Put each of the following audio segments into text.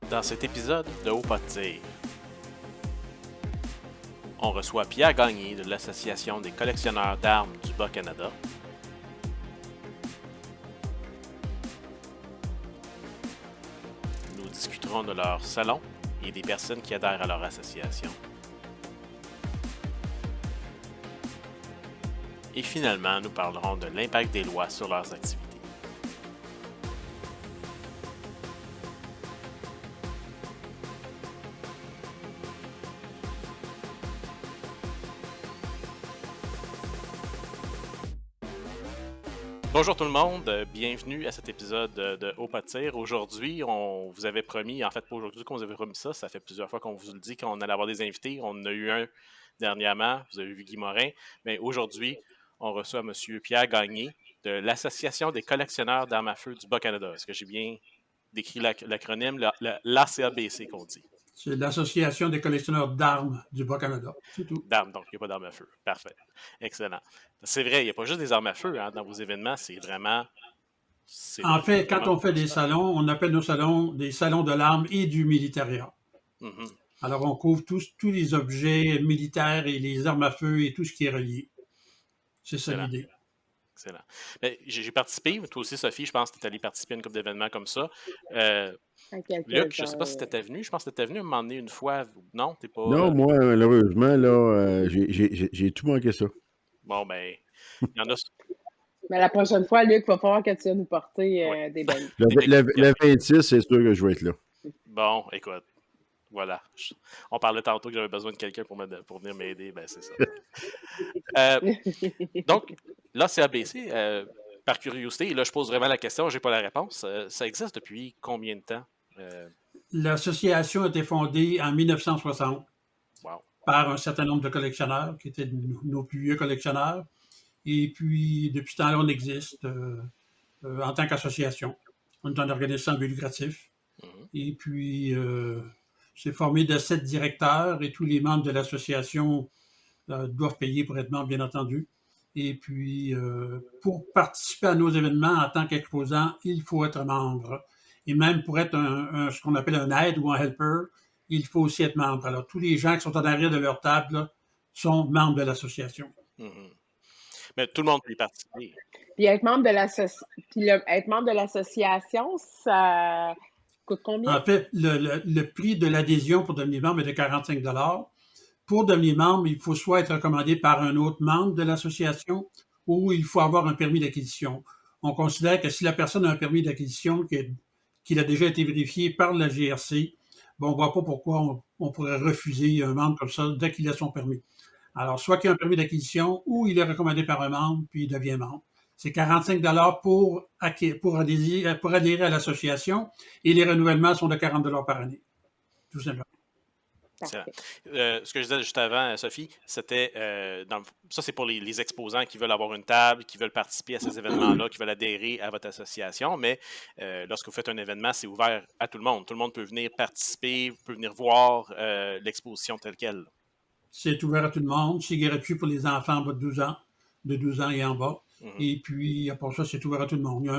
Dans cet épisode de Haut pas de tir, on reçoit Pierre Gagné de l'Association des collectionneurs d'armes du Bas-Canada. Nous discuterons de leur salon et des personnes qui adhèrent à leur association. Et finalement, nous parlerons de l'impact des lois sur leurs activités. Bonjour tout le monde, bienvenue à cet épisode de Haut pas de tir. Aujourd'hui, on vous avait promis, en fait pas aujourd'hui qu'on vous avait promis ça fait plusieurs fois qu'on vous le dit qu'on allait avoir des invités. On en a eu un dernièrement, vous avez vu Guy Morin, mais aujourd'hui, on reçoit M. Pierre Gagné de l'Association des collectionneurs d'armes à feu du Bas-Canada. Est-ce que j'ai bien décrit l'acronyme, l'ACABC qu'on dit? C'est l'Association des collectionneurs d'armes du Bas-Canada, c'est tout. D'armes, donc il n'y a pas d'armes à feu. Parfait. Excellent. C'est vrai, il n'y a pas juste des armes à feu dans vos événements, c'est vraiment... En fait, quand vraiment on fait des salons, on appelle nos salons des salons de l'arme et du militaria. Mhm. Alors, on couvre tous les objets militaires et les armes à feu et tout ce qui est relié. C'est ça Excellent. l'idée. Excellent. J'ai participé, toi aussi, Sophie, je pense que tu es allée participer à une couple d'événements comme ça. Luc, je ne sais pas si tu étais venu. Je pense que tu étais venu à un moment donné une fois. Non, t'es pas. Non, moi, malheureusement, là, j'ai tout manqué ça. Bon, ben, il y en a. Mais la prochaine fois, Luc, il va falloir que tu vas nous porter Ouais. des belles. Le 26, c'est sûr que je vais être là. Bon, écoute. Voilà. On parlait tantôt que j'avais besoin de quelqu'un pour venir m'aider. Ben, c'est ça. Donc, là, c'est ABC. Par curiosité, et là, je pose vraiment la question, j'ai pas la réponse. Ça existe depuis combien de temps? L'association a été fondée en 1960 Wow. par un certain nombre de collectionneurs qui étaient nos plus vieux collectionneurs. Et puis, depuis ce temps-là, on existe en tant qu'association. On est un organisme sans but lucratif. Mhm. Et puis, c'est formé de 7 directeurs et tous les membres de l'association doivent payer pour être membres, bien entendu. Et puis, pour participer à nos événements en tant qu'exposant, il faut être membre. Et même pour être ce qu'on appelle un aide ou un helper, il faut aussi être membre. Alors, tous les gens qui sont en arrière de leur table là, sont membres de l'association. Mhm. Mais tout le monde peut y participer. Puis être membre de l'association, ça coûte combien? En fait, le prix de l'adhésion pour devenir membre est de 45 $. Pour devenir membre, il faut soit être recommandé par un autre membre de l'association ou il faut avoir un permis d'acquisition. On considère que si la personne a un permis d'acquisition qui a déjà été vérifié par la GRC, bon, on ne voit pas pourquoi on pourrait refuser un membre comme ça dès qu'il a son permis. Alors, soit qu'il a un permis d'acquisition ou il est recommandé par un membre, puis il devient membre. C'est 45 $ pour adhérer à l'association et les renouvellements sont de 40 $ par année, tout simplement. Ce que je disais juste avant, Sophie, c'était ça c'est pour les exposants qui veulent avoir une table, qui veulent participer à ces événements-là, qui veulent adhérer à votre association, mais lorsque vous faites un événement, c'est ouvert à tout le monde. Tout le monde peut venir participer, peut venir voir l'exposition telle qu'elle. C'est ouvert à tout le monde, c'est gratuit pour les enfants en bas de 12 ans et en bas. Mm-hmm. Et puis, pour ça, c'est ouvert à tout le monde. Il y a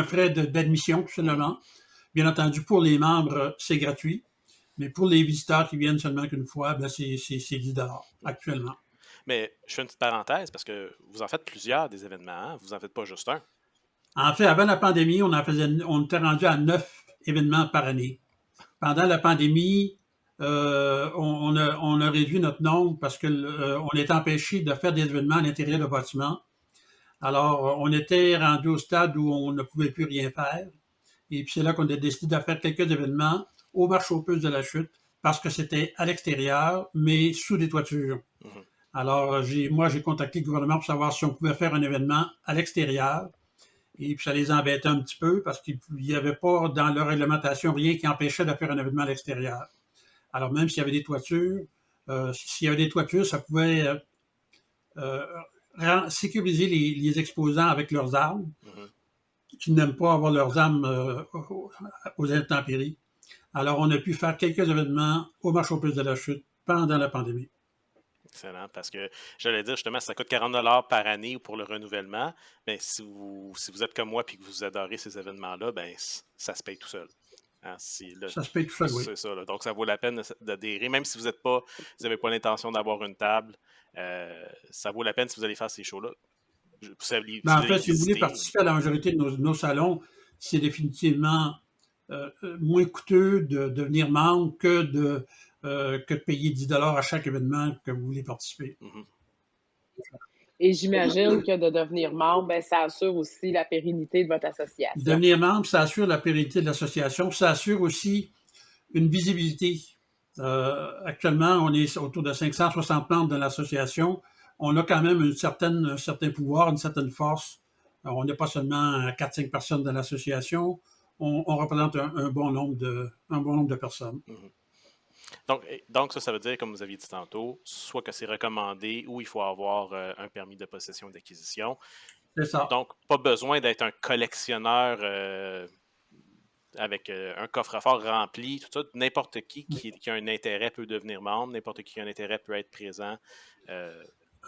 un frais d'admission, tout simplement. Mm-hmm. Bien entendu, pour les membres, c'est gratuit. Mais pour les visiteurs qui viennent seulement qu'une fois, ben c'est 10 $ actuellement. Mais je fais une petite parenthèse parce que vous en faites plusieurs des événements, hein? Vous n'en faites pas juste un. En fait, avant la pandémie, on était rendu à 9 événements par année. Pendant la pandémie, on a réduit notre nombre parce qu'on était empêché de faire des événements à l'intérieur de bâtiments. Alors, on était rendu au stade où on ne pouvait plus rien faire. Et puis, c'est là qu'on a décidé de faire quelques événements au marché aux puces de la Chute parce que c'était à l'extérieur, mais sous des toitures. Mm-hmm. Alors, moi, j'ai contacté le gouvernement pour savoir si on pouvait faire un événement à l'extérieur. Et puis, ça les embêtait un petit peu parce qu'il n'y avait pas dans leur réglementation rien qui empêchait de faire un événement à l'extérieur. Alors, même s'il y avait des toitures, ça pouvait sécuriser les exposants avec leurs armes, mm-hmm. qui n'aiment pas avoir leurs armes aux intempéries. Alors, on a pu faire quelques événements au marché aux puces de la Chute pendant la pandémie. Excellent, parce que j'allais dire justement, ça coûte 40 $ par année pour le renouvellement, mais si vous êtes comme moi et que vous adorez ces événements-là, ben ça se paye tout seul. Hein, Ça se paye tout seul, oui. c'est ça. Là. Donc, ça vaut la peine d'adhérer, même si vous n'avez pas l'intention d'avoir une table. Ça vaut la peine si vous allez faire ces shows-là. Si Ben, en vous allez fait, si vous voulez visiter. participer à la majorité de nos salons, c'est définitivement moins coûteux de devenir membre que de payer 10 à chaque événement que vous voulez participer. Et j'imagine que de devenir membre, ben, ça assure aussi la pérennité de votre association. Devenir membre, ça assure la pérennité de l'association. Ça assure aussi une visibilité. Actuellement, on est autour de 560 membres dans l'association. On a quand même un certain pouvoir, une certaine force. Alors, on n'est pas seulement 4-5 personnes dans l'association. On représente un bon nombre de personnes. Donc, ça veut dire, comme vous aviez dit tantôt, soit que c'est recommandé ou il faut avoir un permis de possession et d'acquisition. C'est ça. Donc, pas besoin d'être un collectionneur avec un coffre-fort rempli, tout ça. N'importe qui a un intérêt peut devenir membre, n'importe qui a un intérêt peut être présent.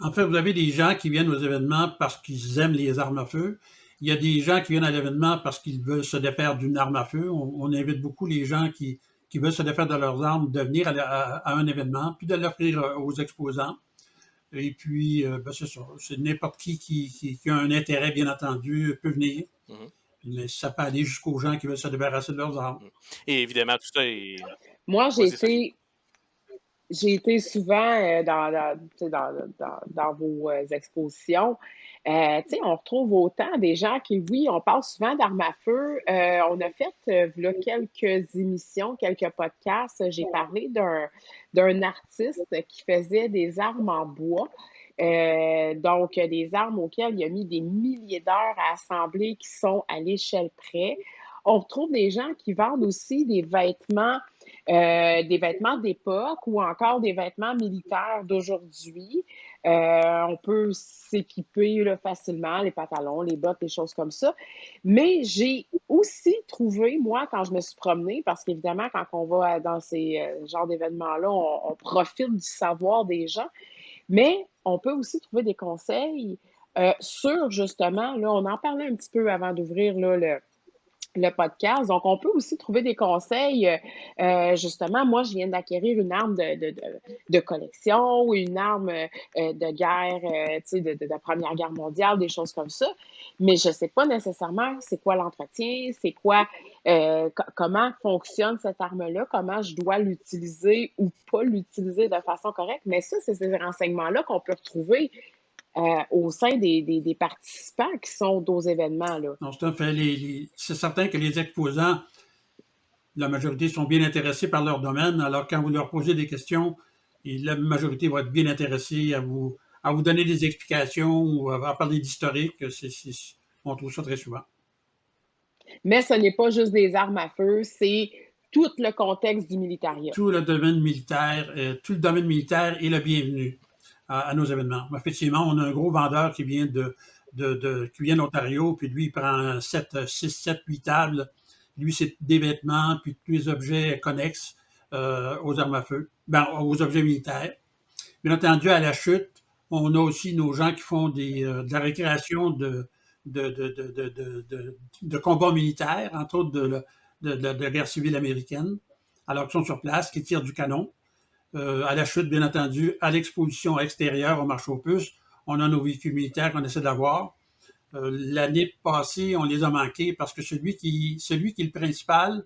En fait, vous avez des gens qui viennent aux événements parce qu'ils aiment les armes à feu. Il y a des gens qui viennent à l'événement parce qu'ils veulent se défaire d'une arme à feu. On invite beaucoup les gens qui veulent se défaire de leurs armes de venir à un événement, puis de l'offrir aux exposants. Et puis, ben c'est ça. C'est n'importe qui a un intérêt, bien entendu, peut venir. Mais ça peut aller jusqu'aux gens qui veulent se débarrasser de leurs armes. Et évidemment, tout ça est... Moi, j'ai été souvent dans vos expositions. On retrouve autant des gens qui, oui, on parle souvent d'armes à feu. On a fait là, quelques émissions, quelques podcasts. J'ai parlé d'un artiste qui faisait des armes en bois. Donc, des armes auxquelles il a mis des milliers d'heures à assembler qui sont à l'échelle près. On retrouve des gens qui vendent aussi des vêtements d'époque ou encore des vêtements militaires d'aujourd'hui. On peut s'équiper là, facilement, les pantalons, les bottes, des choses comme ça. Mais j'ai aussi trouvé, moi, quand je me suis promenée, parce qu'évidemment, quand on va dans ces genres d'événements-là, on profite du savoir des gens, mais on peut aussi trouver des conseils sur, justement, là, on en parlait un petit peu avant d'ouvrir là, le podcast. Donc, on peut aussi trouver des conseils. Justement, moi, je viens d'acquérir une arme de collection ou une arme de guerre, de la Première Guerre mondiale, des choses comme ça. Mais je ne sais pas nécessairement c'est quoi l'entretien, c'est quoi, comment fonctionne cette arme-là, comment je dois l'utiliser ou pas l'utiliser de façon correcte. Mais ça, c'est ces renseignements-là qu'on peut retrouver au sein des participants qui sont aux événements. Là. Non, c'est un fait. C'est certain que les exposants, la majorité sont bien intéressés par leur domaine. Alors, quand vous leur posez des questions, la majorité va être bien intéressée à vous donner des explications ou à parler d'historique. On trouve ça très souvent. Mais ce n'est pas juste des armes à feu, c'est tout le contexte du militaria. Tout le domaine militaire est le bienvenu à nos événements. Effectivement, on a un gros vendeur qui vient qui vient d'Ontario, puis lui, il prend 6, 7, 8 tables. Lui, c'est des vêtements, puis tous les objets connexes aux armes à feu, aux objets militaires. Bien entendu, à la chute, on a aussi nos gens qui font de la récréation de combats militaires, entre autres de la guerre civile américaine, alors qu'ils sont sur place, qui tirent du canon. À la chute, bien entendu, à l'exposition extérieure au marché aux puces, on a nos véhicules militaires qu'on essaie d'avoir. L'année passée, on les a manqués parce que celui qui est le principal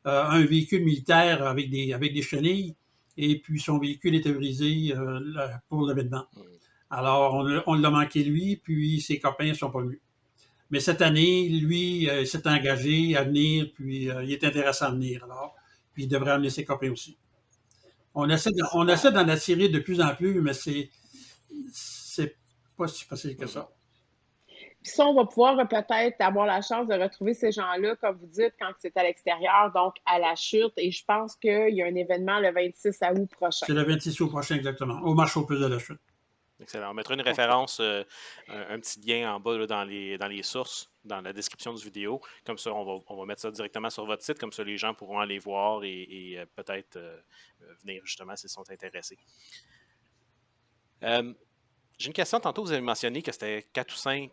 a un véhicule militaire avec des chenilles et puis son véhicule était brisé pour l'événement. Alors, on l'a manqué lui, puis ses copains ne sont pas venus. Mais cette année, lui, s'est engagé à venir, puis il est intéressant à venir. Alors, puis il devrait amener ses copains aussi. On essaie d'en attirer de plus en plus, mais c'est pas si facile que ça. Puis ça, on va pouvoir peut-être avoir la chance de retrouver ces gens-là, comme vous dites, quand c'est à l'extérieur, donc à la chute. Et je pense qu'il y a un événement le 26 août prochain. C'est le 26 août prochain, exactement, au marché aux puces de la chute. Excellent. On mettra une référence, un petit lien en bas là, dans les sources, dans la description du vidéo. Comme ça, on va mettre ça directement sur votre site. Comme ça, les gens pourront aller voir et peut-être venir justement s'ils sont intéressés. J'ai une question. Tantôt, vous avez mentionné que c'était 4 ou 5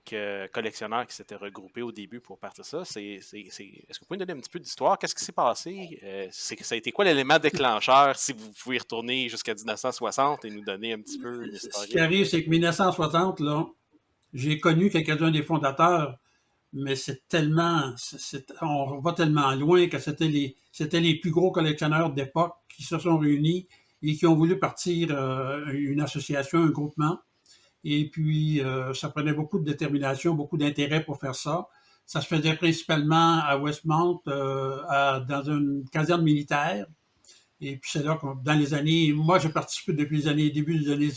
collectionneurs qui s'étaient regroupés au début pour partir ça. Est-ce que vous pouvez nous donner un petit peu d'histoire? Qu'est-ce qui s'est passé? Ça a été quoi l'élément déclencheur si vous pouvez retourner jusqu'à 1960 et nous donner un petit peu une Ce qui historique? arrive, c'est que 1960, là, j'ai connu quelques-uns des fondateurs, mais on va tellement loin que c'était les plus gros collectionneurs d'époque qui se sont réunis et qui ont voulu partir une association, un groupement. Et puis, ça prenait beaucoup de détermination, beaucoup d'intérêt pour faire ça. Ça se faisait principalement à Westmount, dans une caserne militaire. Et puis, c'est là que, dans les années, moi, j'ai participé depuis début des années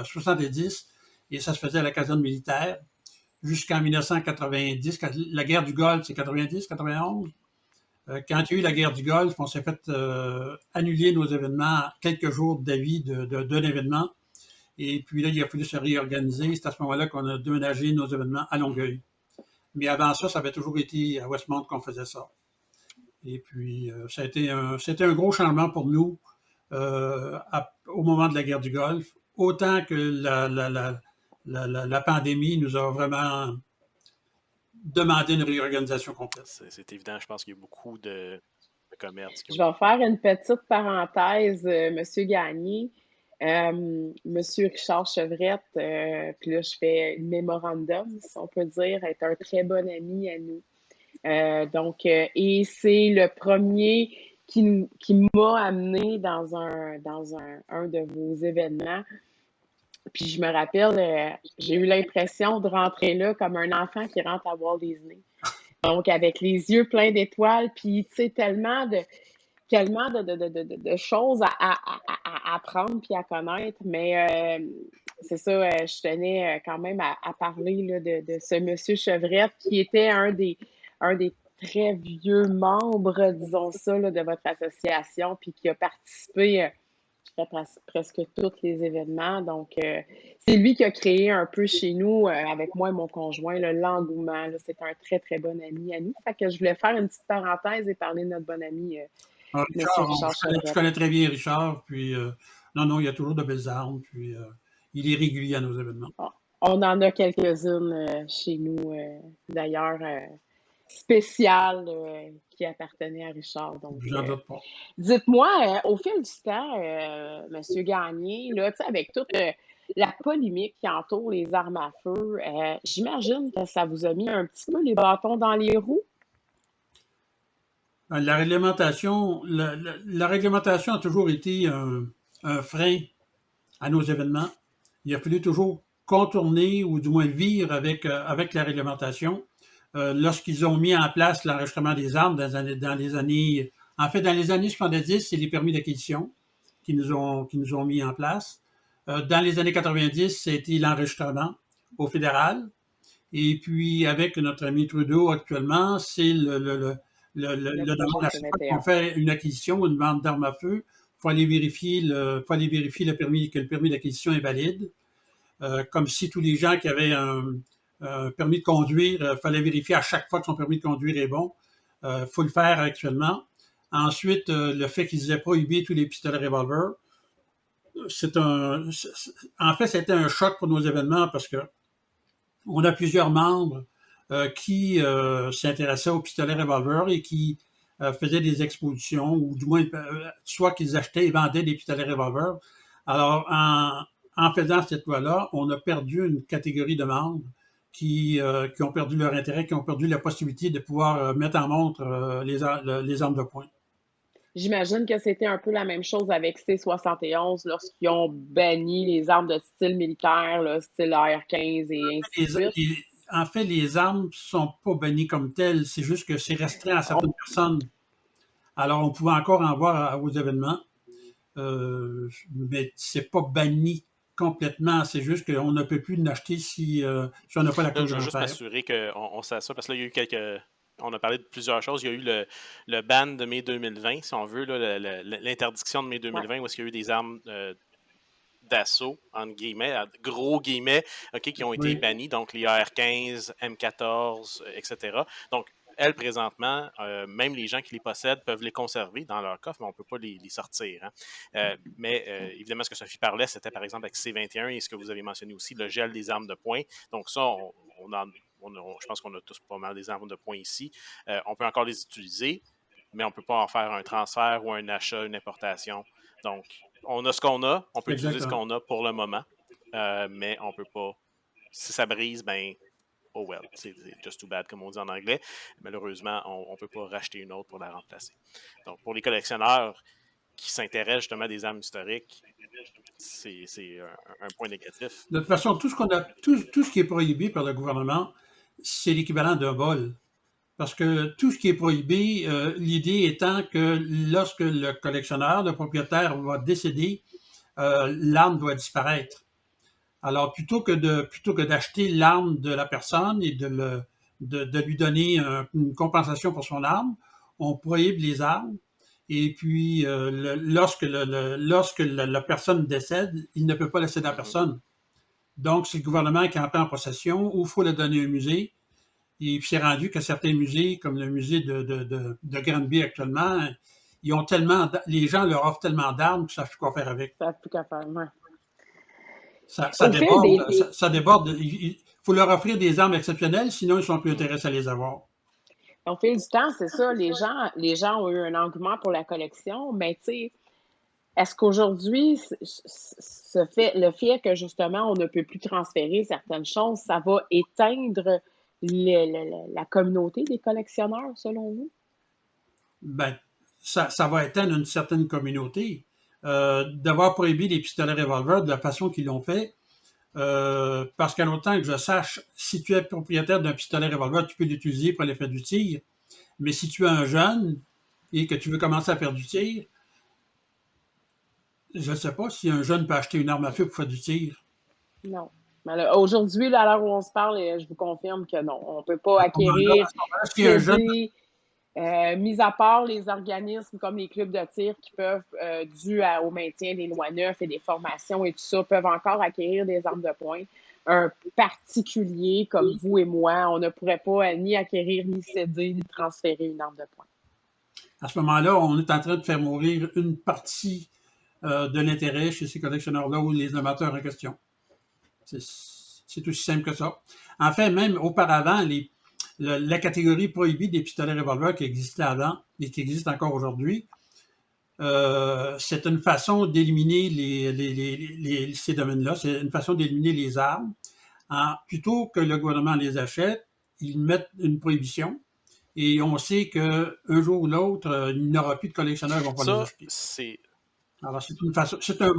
70, et ça se faisait à la caserne militaire jusqu'en 1990. La guerre du Golfe, c'est 90, 91. Quand il y a eu la guerre du Golfe, on s'est fait annuler nos événements quelques jours d'avis d'un événement. Et puis là, il a fallu se réorganiser. C'est à ce moment-là qu'on a déménagé nos événements à Longueuil. Mais avant ça, ça avait toujours été à Westmount qu'on faisait ça. Et puis, c'était un gros changement pour nous au moment de la guerre du Golfe. Autant que la pandémie nous a vraiment demandé une réorganisation complète. C'est évident, je pense qu'il y a beaucoup de commerces. Je vais faire une petite parenthèse, Monsieur Gagné. Monsieur Richard Chevrette, puis là, je fais le mémorandum, si on peut dire, est un très bon ami à nous. Et c'est le premier qui m'a amené dans un de vos événements. Puis je me rappelle, j'ai eu l'impression de rentrer là comme un enfant qui rentre à Walt Disney. Donc, avec les yeux pleins d'étoiles, puis tu sais, tellement de choses à apprendre puis à connaître. Mais c'est ça, je tenais quand même à parler là, de ce monsieur Chevrette qui était un des très vieux membres, disons ça, là, de votre association, puis qui a participé à presque tous les événements. Donc, c'est lui qui a créé un peu chez nous, avec moi et mon conjoint, l'engouement. C'est un très, très bon ami à nous. Fait que je voulais faire une petite parenthèse et parler de notre bon ami, Monsieur Richard Je Chevrette. connais très bien Richard. Puis, non, il y a toujours de belles armes. Puis, il est régulier à nos événements. On en a quelques-unes chez nous, d'ailleurs, spéciales, qui appartenaient à Richard. Donc, J'en doute pas. dites-moi, au fil du temps, Monsieur Gagné, là, tu sais, avec toute la polémique qui entoure les armes à feu, j'imagine que ça vous a mis un petit peu les bâtons dans les roues. La réglementation a toujours été un frein à nos événements. Il a fallu toujours contourner ou du moins vivre avec la réglementation. Lorsqu'ils ont mis en place l'enregistrement des armes dans les années 70, c'est les permis d'acquisition qui nous ont mis en place. Dans les années 90, c'était l'enregistrement au fédéral. Et puis, avec notre ami Trudeau actuellement, c'est le demande à chaque fois qu'on fait une acquisition ou une vente d'armes à feu, il faut aller vérifier le permis, que le permis d'acquisition est valide. Comme si tous les gens qui avaient un permis de conduire, il fallait vérifier à chaque fois que son permis de conduire est bon. Il faut le faire actuellement. Ensuite, le fait qu'ils aient prohibé tous les pistolets revolver, en fait, c'était un choc pour nos événements parce que on a plusieurs membres qui s'intéressaient aux pistolets revolver et qui faisaient des expositions, ou du moins, soit qu'ils achetaient et vendaient des pistolets revolver. Alors, en faisant cette loi-là, on a perdu une catégorie de membres qui ont perdu leur intérêt, qui ont perdu la possibilité de pouvoir mettre en montre les armes de poing. J'imagine que c'était un peu la même chose avec C-71 lorsqu'ils ont banni les armes de style militaire, là, style AR-15 et ainsi de suite. En fait, les armes ne sont pas bannies comme telles, c'est juste que c'est restreint à certaines personnes. Alors, on pouvait encore en voir aux événements, mais c'est pas banni complètement, c'est juste qu'on ne peut plus l'acheter si on n'a pas la Je veux juste m'assurer qu'on sait ça, parce que là, il y a eu quelques... On a parlé de plusieurs choses. Il y a eu le ban de mai 2020, si on veut, l'interdiction de mai 2020, où est-ce qu'il y a eu des armes d'assaut, entre guillemets, gros guillemets, qui ont été bannis, donc les AR-15, M14, etc. Donc, elles, présentement, même les gens qui les possèdent peuvent les conserver dans leur coffre, mais on ne peut pas les sortir. Hein. Mais évidemment, ce que Sophie parlait, c'était par exemple avec C21 et ce que vous avez mentionné aussi, le gel des armes de poing. Donc ça, je pense qu'on a tous pas mal des armes de poing ici. On peut encore les utiliser, mais on ne peut pas en faire un transfert ou un achat, une importation. Donc, on a ce qu'on a, on peut utiliser ce qu'on a pour le moment, mais on ne peut pas. Si ça brise, ben, oh well, c'est just too bad, comme on dit en anglais. Malheureusement, on ne peut pas racheter une autre pour la remplacer. Donc, pour les collectionneurs qui s'intéressent justement à des armes historiques, c'est un point négatif. De toute façon, tout ce qui est prohibé par le gouvernement, c'est l'équivalent d'un vol. Parce que tout ce qui est prohibé, l'idée étant que lorsque le collectionneur, le propriétaire va décéder, l'arme doit disparaître. Alors, plutôt que d'acheter l'arme de la personne et de lui donner une compensation pour son arme, on prohibe les armes. Et puis, lorsque la personne décède, il ne peut pas laisser la personne. Donc, c'est le gouvernement qui en prend en possession ou il faut le donner au musée. Et puis, c'est rendu que certains musées, comme le musée de Granby actuellement, les gens leur offrent tellement d'armes qu'ils ne savent plus quoi faire avec. Ça n'a plus qu'à faire, ouais. Ça déborde. Il faut leur offrir des armes exceptionnelles, sinon ils ne sont plus intéressés à les avoir. Au fil du temps, c'est ça, les gens ont eu un engouement pour la collection, mais tu sais, est-ce qu'aujourd'hui, le fait que justement on ne peut plus transférer certaines choses, ça va éteindre la communauté des collectionneurs, selon vous? Ben, ça va éteindre une certaine communauté. D'avoir prohibé les pistolets revolver de la façon qu'ils l'ont fait, parce qu'à l'autant que je sache, si tu es propriétaire d'un pistolet revolver, tu peux l'utiliser pour aller faire du tir. Mais si tu es un jeune et que tu veux commencer à faire du tir, je ne sais pas si un jeune peut acheter une arme à feu pour faire du tir. Non. Aujourd'hui, à l'heure où on se parle, je vous confirme que non. On ne peut pas acquérir, céder, mis à part les organismes comme les clubs de tir qui peuvent, dû au maintien des lois 9 et des formations et tout ça, peuvent encore acquérir des armes de poing. Un particulier comme vous et moi, on ne pourrait pas ni acquérir, ni céder, ni transférer une arme de poing. À ce moment-là, on est en train de faire mourir une partie de l'intérêt chez ces collectionneurs-là ou les amateurs en question. C'est aussi simple que ça. En fait, même auparavant, la catégorie prohibée des pistolets revolver qui existait avant et qui existe encore aujourd'hui, c'est une façon d'éliminer ces domaines-là, c'est une façon d'éliminer les armes. Plutôt que le gouvernement les achète, ils mettent une prohibition. Et on sait qu'un jour ou l'autre, il n'y aura plus de collectionneurs qui vont pas les acheter. Alors, c'est un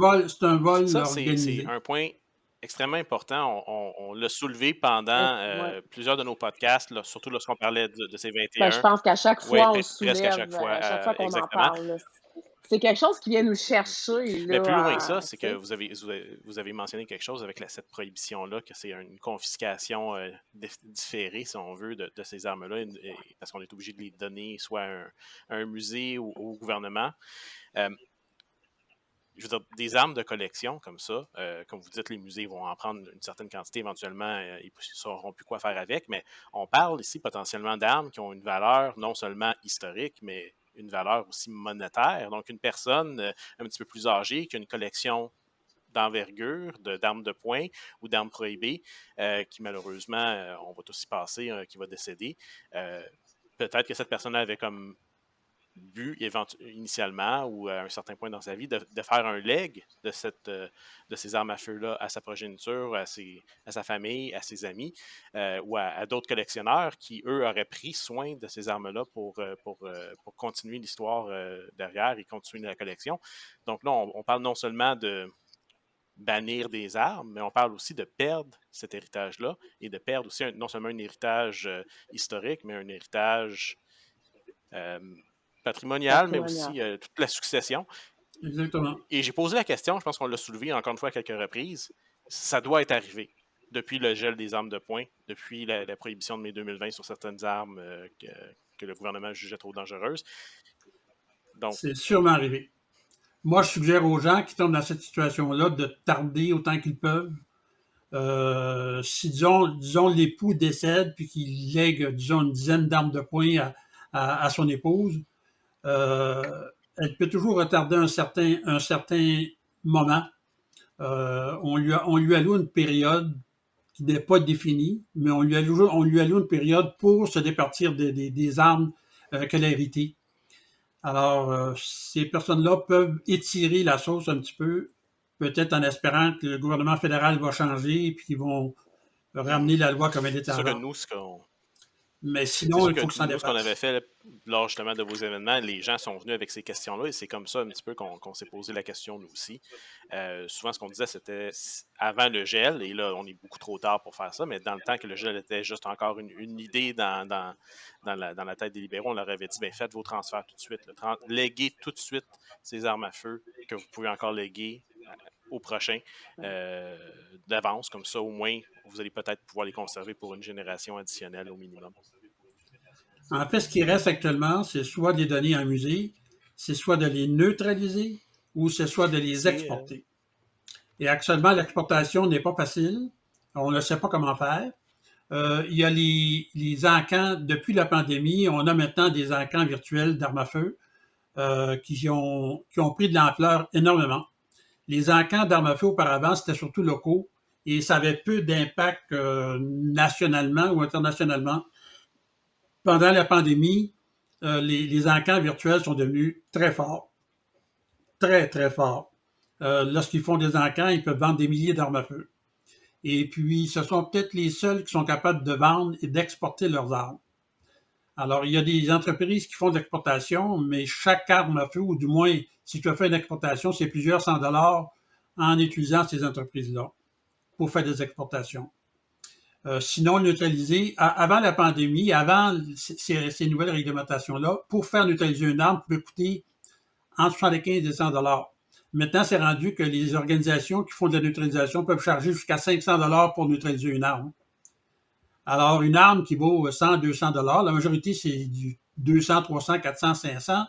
vol organisé. C'est un point extrêmement important. On l'a soulevé pendant plusieurs de nos podcasts, là, surtout lorsqu'on parlait de ces 21. Ben, je pense qu'à chaque fois, on le soulève, presque à chaque fois qu'on exactement. en parle. Là. C'est quelque chose qui vient nous chercher. Là, mais plus loin que ça, c'est que vous avez mentionné quelque chose avec cette prohibition-là, que c'est une confiscation différée, si on veut, de ces armes-là, parce qu'on est obligé de les donner soit à un musée ou au gouvernement. Je veux dire, des armes de collection comme ça, comme vous dites, les musées vont en prendre une certaine quantité éventuellement, ils ne sauront plus quoi faire avec, mais on parle ici potentiellement d'armes qui ont une valeur non seulement historique, mais une valeur aussi monétaire. Donc, une personne un petit peu plus âgée qui a une collection d'envergure d'armes de poing ou d'armes prohibées, qui malheureusement, on va tous y passer, qui va décéder. Peut-être que cette personne avait comme but initialement ou à un certain point dans sa vie de faire un leg de ces armes à feu-là à sa progéniture, à sa famille, à ses amis ou à d'autres collectionneurs qui, eux, auraient pris soin de ces armes-là pour continuer l'histoire derrière et continuer la collection. Donc là, on parle non seulement de bannir des armes, mais on parle aussi de perdre cet héritage-là et de perdre aussi non seulement un héritage historique, mais un héritage patrimonial, mais aussi toute la succession. Exactement. Et j'ai posé la question, je pense qu'on l'a soulevé encore une fois à quelques reprises, ça doit être arrivé depuis le gel des armes de poing, depuis la prohibition de mai 2020 sur certaines armes que le gouvernement jugeait trop dangereuses. Donc, c'est sûrement arrivé. Moi, je suggère aux gens qui tombent dans cette situation-là de tarder autant qu'ils peuvent Si, disons l'époux décède puis qu'il lègue, disons, une dizaine d'armes de poing à son épouse, elle peut toujours retarder un certain moment. On lui alloue une période qui n'est pas définie, mais on lui alloue une période pour se départir des armes qu'elle a héritées. Alors, ces personnes-là peuvent étirer la sauce un petit peu, peut-être en espérant que le gouvernement fédéral va changer et puis qu'ils vont ramener la loi comme elle était C'est sûr que avant. nous, Mais c'est sinon, sûr il que faut que ça nous, ce qu'on avait dépasse. fait là, lors justement de vos événements, les gens sont venus avec ces questions-là et c'est comme ça un petit peu qu'on s'est posé la question nous aussi. Souvent, ce qu'on disait, c'était avant le gel, et là, on est beaucoup trop tard pour faire ça, mais dans le temps que le gel était juste encore une idée dans la tête des libéraux, on leur avait dit, ben, faites vos transferts tout de suite. Léguez tout de suite ces armes à feu que vous pouvez encore léguer au prochain d'avance. Comme ça, au moins, vous allez peut-être pouvoir les conserver pour une génération additionnelle au minimum. En fait, ce qui reste actuellement, c'est soit de les donner en musée, c'est soit de les neutraliser ou c'est soit de les exporter. Et actuellement, l'exportation n'est pas facile. On ne sait pas comment faire. Il y a les encans, depuis la pandémie, on a maintenant des encans virtuels d'armes à feu qui ont pris de l'ampleur énormément. Les encans d'armes à feu auparavant, c'était surtout locaux et ça avait peu d'impact nationalement ou internationalement. Pendant la pandémie, les encans virtuels sont devenus très forts, très, très forts. Lorsqu'ils font des encans, ils peuvent vendre des milliers d'armes à feu. Et puis, ce sont peut-être les seuls qui sont capables de vendre et d'exporter leurs armes. Alors, il y a des entreprises qui font de l'exportation, mais chaque arme à feu, ou du moins, si tu as fait une exportation, c'est plusieurs cents dollars en utilisant ces entreprises-là pour faire des exportations. Sinon, neutraliser, avant la pandémie, avant ces nouvelles réglementations-là, pour faire neutraliser une arme, pouvait coûter entre 75 et 100 dollars. Maintenant, c'est rendu que les organisations qui font de la neutralisation peuvent charger jusqu'à 500 dollars pour neutraliser une arme. Alors, une arme qui vaut 100, 200 dollars, la majorité, c'est du 200, 300, 400, 500.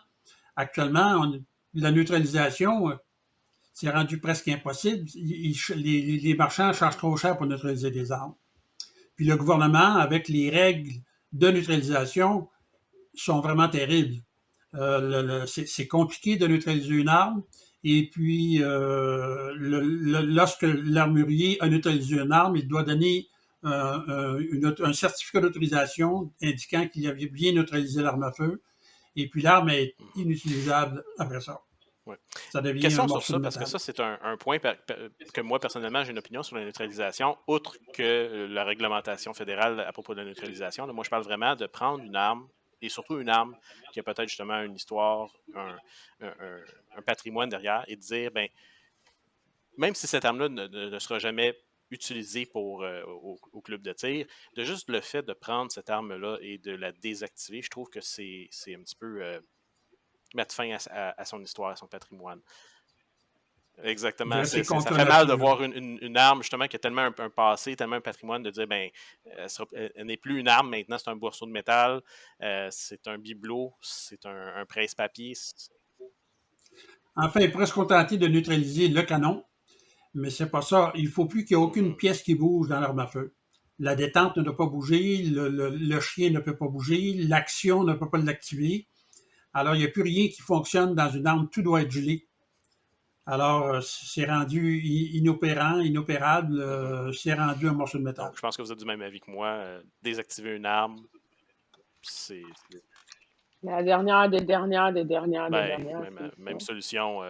Actuellement, la neutralisation, c'est rendu presque impossible. Les marchands chargent trop cher pour neutraliser des armes. Puis le gouvernement, avec les règles de neutralisation, sont vraiment terribles. C'est compliqué de neutraliser une arme. Et puis, lorsque l'armurier a neutralisé une arme, il doit donner un certificat d'autorisation indiquant qu'il avait bien neutralisé l'arme à feu. Et puis, l'arme est inutilisable après ça. Ouais. Ça devient Question un sur morceau ça, de parce que métal. ça, c'est un point que moi, personnellement, j'ai une opinion sur la neutralisation, outre que la réglementation fédérale à propos de la neutralisation. Là, moi, je parle vraiment de prendre une arme, et surtout une arme qui a peut-être justement une histoire, un patrimoine derrière, et de dire, ben, même si cette arme-là ne sera jamais utilisée au club de tir, de juste le fait de prendre cette arme-là et de la désactiver, je trouve que c'est un petit peu mettre fin à son histoire, à son patrimoine. Exactement. C'est Ça contre fait mal de nature. voir une arme, justement, qui a tellement un passé, tellement un patrimoine, de dire, ben, elle n'est plus une arme, maintenant, c'est un bourreau de métal, c'est un bibelot, c'est un presse-papier. Enfin, il pourrait se contenter de neutraliser le canon, mais c'est pas ça. Il faut plus qu'il n'y ait aucune pièce qui bouge dans l'arme à feu. La détente ne doit pas bouger, le chien ne peut pas bouger, l'action ne peut pas l'activer. Alors, il n'y a plus rien qui fonctionne dans une arme, tout doit être gelé. Alors, c'est rendu inopérable, c'est rendu un morceau de métal. Donc, je pense que vous êtes du même avis que moi. Désactiver une arme, c'est La dernière des dernières des dernières des ben, dernières. même solution.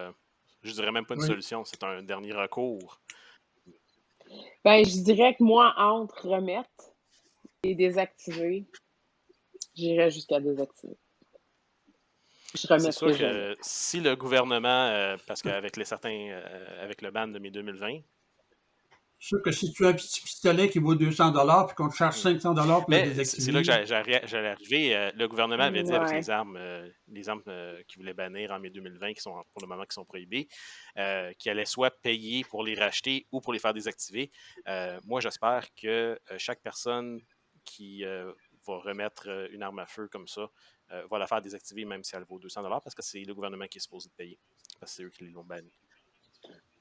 Je dirais même pas une Oui. solution, c'est un dernier recours. Ben, je dirais que moi, entre remettre et désactiver, j'irais jusqu'à désactiver. Je C'est sûr remettrai jamais. que si le gouvernement, parce qu'avec avec le ban de mai 2020, Sûr que si tu as un petit pistolet qui vaut 200 dollars puis qu'on te charge 500 dollars pour le mais c'est là que désactiver, j'allais arriver. Le gouvernement avait dit avec Ouais. les armes qu'ils voulaient bannir en mai 2020, qui sont pour le moment qui sont prohibées, qu'ils allaient soit payer pour les racheter ou pour les faire désactiver. Moi, j'espère que chaque personne qui va remettre une arme à feu comme ça va la faire désactiver même si elle vaut 200 dollars, parce que c'est le gouvernement qui est supposé de payer, parce que c'est eux qui l'ont banni.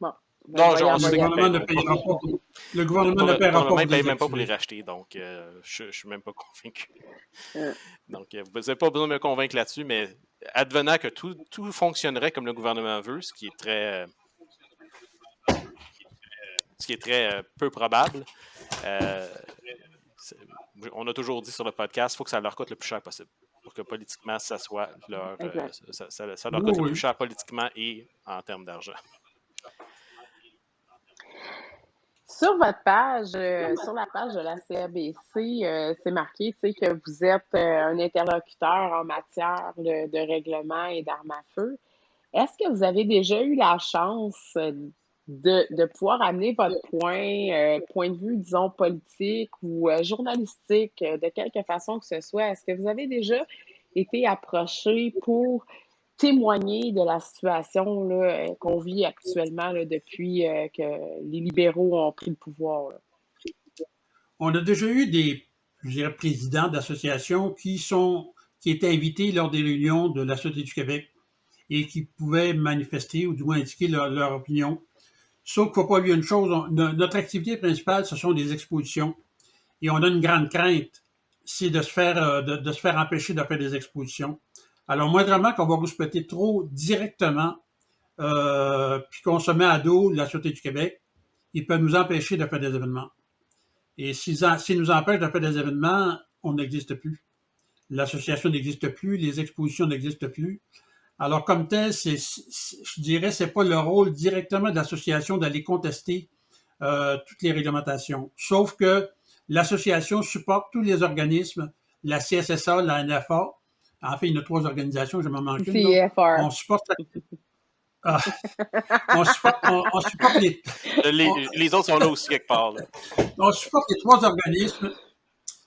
Bon. Ben, Non, je vais y on Le sait envoyer qu'ils gouvernement ne ne paieront pas. payera pas après. pour, le gouvernement Pour ne le, paiera pour le pas moment, pour ils ne payent même pas pour les désactiver. racheter, donc je ne suis même pas convaincu. Euh, Donc, vous n'avez pas besoin de me convaincre là-dessus, mais advenant que tout fonctionnerait comme le gouvernement veut, ce qui est très peu probable, euh, c'est- on a toujours dit sur le podcast, il faut que ça leur coûte le plus cher possible. Pour que politiquement, ça soit leur, exact. ça leur Oui, coûte le plus oui. cher politiquement et en termes d'argent. Sur votre page, sur la page de la CABC, c'est marqué, tu sais, que vous êtes un interlocuteur en matière de règlement et d'armes à feu. Est-ce que vous avez déjà eu la chance de pouvoir amener votre point de vue, disons, politique ou journalistique, de quelque façon que ce soit? Est-ce que vous avez déjà été approché pour témoigner de la situation là, qu'on vit actuellement là, depuis que les libéraux ont pris le pouvoir, là? On a déjà eu des, je dirais, présidents d'associations qui étaient invités lors des réunions de la Société du Québec et qui pouvaient manifester ou du moins indiquer leur opinion. Sauf qu'il ne faut pas oublier une chose, notre activité principale, ce sont des expositions. Et on a une grande crainte, c'est de se faire empêcher de faire des expositions. Alors, moindrement qu'on va respecter trop directement, puis qu'on se met à dos la Sûreté du Québec, ils peuvent nous empêcher de faire des événements. Et s'ils nous empêchent de faire des événements, on n'existe plus. L'association n'existe plus, les expositions n'existent plus. Alors, comme tel, je dirais, c'est pas le rôle directement de l'association d'aller contester toutes les réglementations. Sauf que l'association supporte tous les organismes, la CSSA, la NFA. En fait, il y en a 3 organisations, je m'en manque une, là. CFR. On supporte, ah, on supporte Les autres sont là aussi quelque part. Là. on supporte les 3 organismes.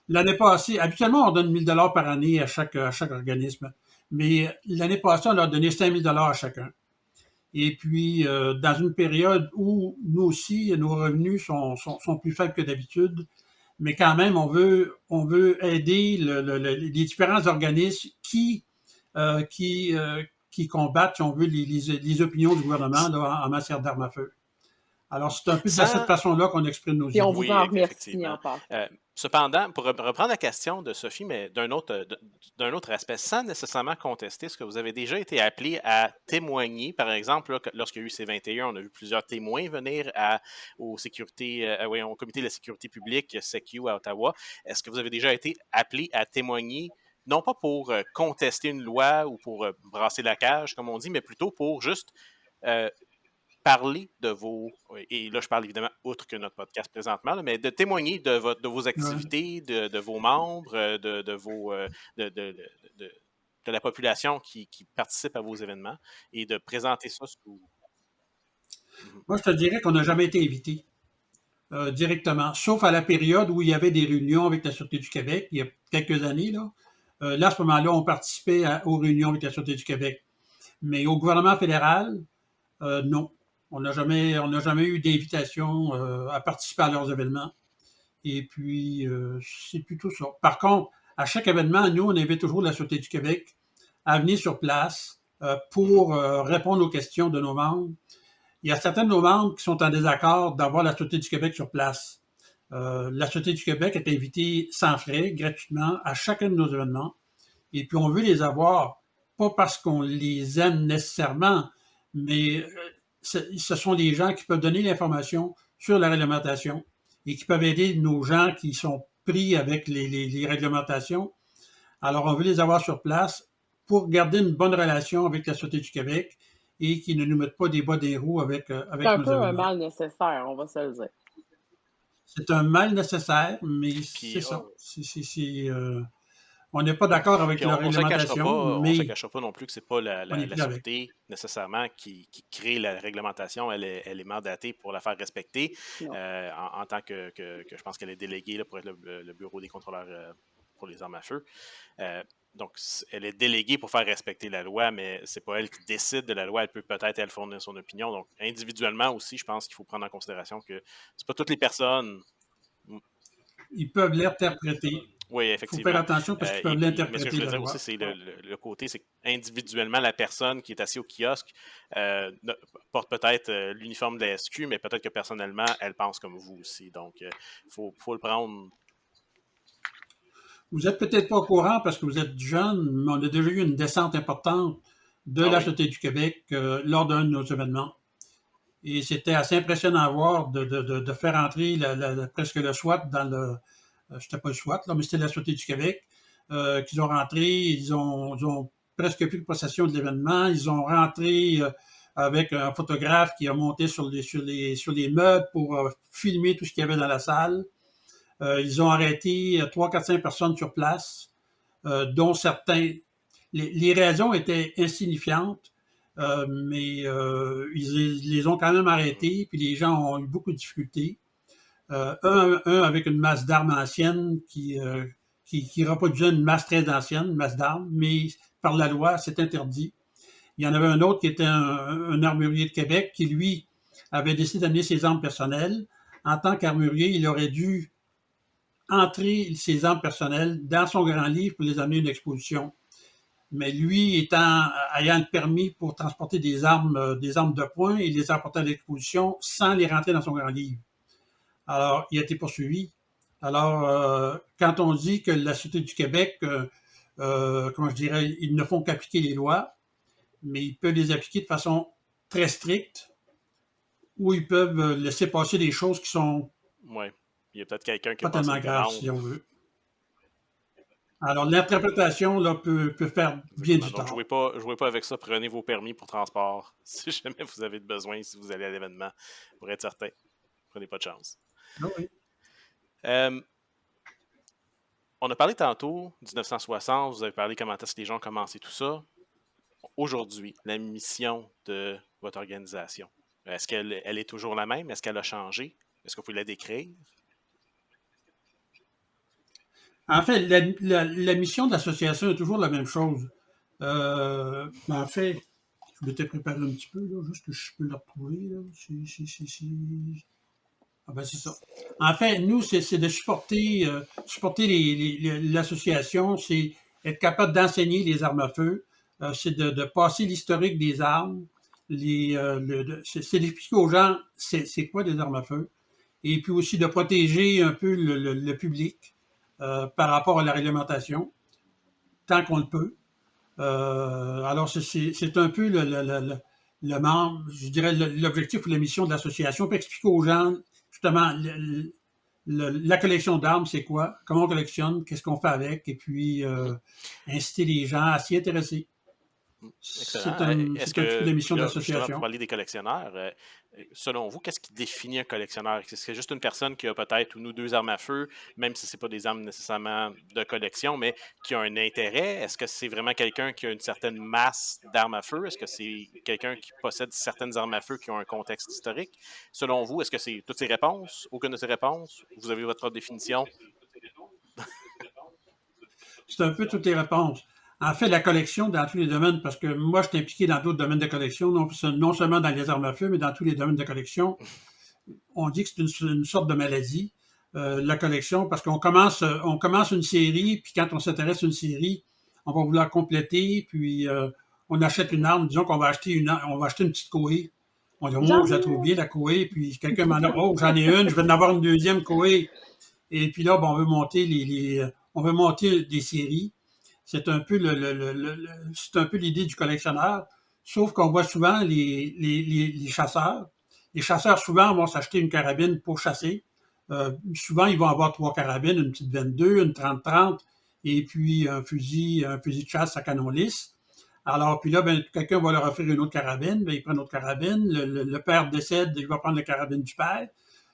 L'année passée, habituellement, on donne 1 000 $ par année à chaque organisme. Mais l'année passée, on leur a donné 5 000 $ à chacun. Et puis, dans une période où nous aussi, nos revenus sont plus faibles que d'habitude, mais quand même, on veut aider les différents organismes qui combattent, si on veut, les opinions du gouvernement là, en matière d'armes à feu. Alors, c'est un peu de cette façon-là qu'on exprime nos Puis on idées. vous Oui, en remercie effectivement. en passant. Cependant, pour reprendre la question de Sophie, mais d'un autre aspect, sans nécessairement contester, est-ce que vous avez déjà été appelé à témoigner, par exemple, là, lorsqu'il y a eu C21, on a vu plusieurs témoins venir au comité de la sécurité publique, SECU à Ottawa. Est-ce que vous avez déjà été appelé à témoigner, non pas pour contester une loi ou pour brasser la cage, comme on dit, mais plutôt pour juste parler de et là je parle évidemment outre que notre podcast présentement, là, mais de témoigner de vos activités, de vos membres, de la population qui participe à vos événements et de présenter ça sous... Moi, je te dirais qu'on n'a jamais été invité directement, sauf à la période où il y avait des réunions avec la Sûreté du Québec, il y a quelques années. Là, à ce moment-là, on participait aux réunions avec la Sûreté du Québec. Mais au gouvernement fédéral, non. On n'a jamais eu d'invitation à participer à leurs événements. Et puis, c'est plutôt ça. Par contre, à chaque événement, nous, on invite toujours la Sûreté du Québec à venir sur place pour répondre aux questions de nos membres. Il y a certains de nos membres qui sont en désaccord d'avoir la Sûreté du Québec sur place. La Sûreté du Québec est invitée sans frais, gratuitement, à chacun de nos événements. Et puis, on veut les avoir, pas parce qu'on les aime nécessairement, mais ce sont des gens qui peuvent donner l'information sur la réglementation et qui peuvent aider nos gens qui sont pris avec les réglementations. Alors, on veut les avoir sur place pour garder une bonne relation avec la Sûreté du Québec et qui ne nous mettent pas des bas des roues avec C'est nos un peu un événements. mal nécessaire, on va se le dire. C'est un mal nécessaire, mais Puis, c'est ça. On n'est pas d'accord avec puis leur on se cachera réglementation, on se mais cachera pas non plus que c'est pas on est la pris avec. Sûreté nécessairement qui crée la réglementation. Elle est mandatée pour la faire respecter Non. en tant que je pense qu'elle est déléguée là, pour être le bureau des contrôleurs pour les armes à feu. Donc, elle est déléguée pour faire respecter la loi, mais c'est pas elle qui décide de la loi. Elle peut peut-être, elle, fournir son opinion. Donc, individuellement aussi, je pense qu'il faut prendre en considération que c'est pas toutes les personnes. Ils peuvent l'interpréter. Oui, Il faut faire effectivement. attention parce qu'ils peuvent Mais ce que l'interpréter, je veux la dire aussi, loi. c'est le côté, c'est qu'individuellement, la personne qui est assise au kiosque porte peut-être l'uniforme de la SQ, mais peut-être que personnellement, elle pense comme vous aussi. Donc, il faut le prendre. Vous êtes peut-être pas au courant parce que vous êtes jeune, mais on a déjà eu une descente importante de Ah la oui? Sûreté du Québec lors d'un de nos événements. Et c'était assez impressionnant à voir de faire entrer presque le SWAT dans le... c'était pas le SWAT, là, mais c'était la Sûreté du Québec, qu'ils ont rentré, ils ont presque pris possession de l'événement, ils ont rentré avec un photographe qui a monté sur les meubles pour filmer tout ce qu'il y avait dans la salle. Ils ont arrêté 3, 4, 5 personnes sur place, dont certains... Les raisons étaient insignifiantes, mais ils les ont quand même arrêtés, puis les gens ont eu beaucoup de difficultés. Un avec une masse d'armes ancienne qui reproduisait une masse très ancienne, une masse d'armes, mais par la loi, c'est interdit. Il y en avait un autre qui était un armurier de Québec qui, lui, avait décidé d'amener ses armes personnelles. En tant qu'armurier, il aurait dû entrer ses armes personnelles dans son grand livre pour les amener à une exposition. Mais lui, ayant le permis pour transporter des armes de poing, il les a apportées à l'exposition sans les rentrer dans son grand livre. Alors, il a été poursuivi. Alors, quand on dit que la Sûreté du Québec, comment je dirais, ils ne font qu'appliquer les lois, mais ils peuvent les appliquer de façon très stricte, ou ils peuvent laisser passer des choses qui sont Oui. Il y a peut-être quelqu'un qui a pas passé tellement une graves, commande. si on veut. Alors, l'interprétation là, peut faire bien du Donc, tort. jouez pas avec ça. Prenez vos permis pour transport si jamais vous avez besoin, si vous allez à l'événement, pour être certain. Prenez pas de chance. Ah oui. On a parlé tantôt, 1960, vous avez parlé comment est-ce que les gens ont commencé tout ça. Aujourd'hui, la mission de votre organisation, est-ce qu'elle est toujours la même? Est-ce qu'elle a changé? Est-ce que vous pouvez la décrire? En fait, la mission de l'association est toujours la même chose. En fait, je m'étais préparé un petit peu, là, juste que je peux le retrouver. Là. Ah ben c'est ça. En fait, nous, c'est de supporter l'association, c'est être capable d'enseigner les armes à feu, c'est de passer l'historique des armes, c'est d'expliquer aux gens c'est quoi des armes à feu, et puis aussi de protéger un peu le public par rapport à la réglementation, tant qu'on le peut. Alors, c'est un peu le membre, je dirais, l'objectif ou la mission de l'association, pour expliquer aux gens, justement, la collection d'armes, c'est quoi, comment on collectionne, qu'est-ce qu'on fait avec, et puis inciter les gens à s'y intéresser. C'est Excellent. un Est-ce petit peu la que, mission de là, justement, pour l'association. parler des collectionneurs, selon vous, qu'est-ce qui définit un collectionneur? Est-ce que c'est juste une personne qui a peut-être une ou deux armes à feu, même si ce n'est pas des armes nécessairement de collection, mais qui a un intérêt? Est-ce que c'est vraiment quelqu'un qui a une certaine masse d'armes à feu? Est-ce que c'est quelqu'un qui possède certaines armes à feu qui ont un contexte historique? Selon vous, est-ce que c'est toutes ces réponses? Aucune de ces réponses? Vous avez votre définition? C'est un peu toutes les réponses. En fait, la collection dans tous les domaines, parce que moi, je suis impliqué dans d'autres domaines de collection, non seulement dans les armes à feu, mais dans tous les domaines de collection. On dit que c'est une sorte de maladie, la collection, parce qu'on commence une série, puis quand on s'intéresse à une série, on va vouloir compléter, puis on achète une arme, disons qu'on va acheter une petite Koei. On dit, oh, je la trouve bien, la Koei, puis quelqu'un m'en a, oh, j'en ai une, je vais en avoir une deuxième Koei. Et puis là, ben, on veut monter des séries. C'est un peu c'est un peu l'idée du collectionneur, sauf qu'on voit souvent les chasseurs. Les chasseurs, souvent, vont s'acheter une carabine pour chasser. Souvent, ils vont avoir 3 carabines, une petite 22, une 30-30, et puis un fusil de chasse à canon lisse. Alors, puis là, ben, quelqu'un va leur offrir une autre carabine, ben, ils prennent une autre carabine, le père décède, il va prendre la carabine du père.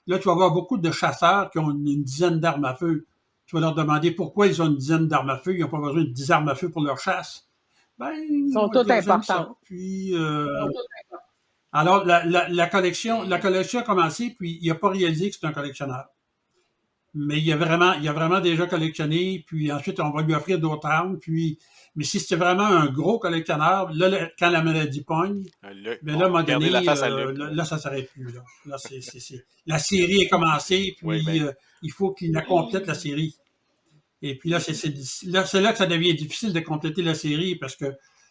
Là, tu vas avoir beaucoup de chasseurs qui ont une dizaine d'armes à feu. Tu vas leur demander pourquoi ils ont une dizaine d'armes à feu, ils n'ont pas besoin de 10 armes à feu pour leur chasse. Ben, Ils sont toutes importantes. Puis, alors, la collection a commencé, puis il n'a pas réalisé que c'est un collectionneur. Mais il a vraiment déjà collectionné, puis ensuite, on va lui offrir d'autres armes, puis, mais si c'était vraiment un gros collectionneur, là, quand la maladie pogne, ben là, à un moment donné, là, ça s'arrête plus, là. Là, la série est commencée, puis Oui, ben, il faut qu'il la complète, la série. Et puis là, c'est là que ça devient difficile de compléter la série parce que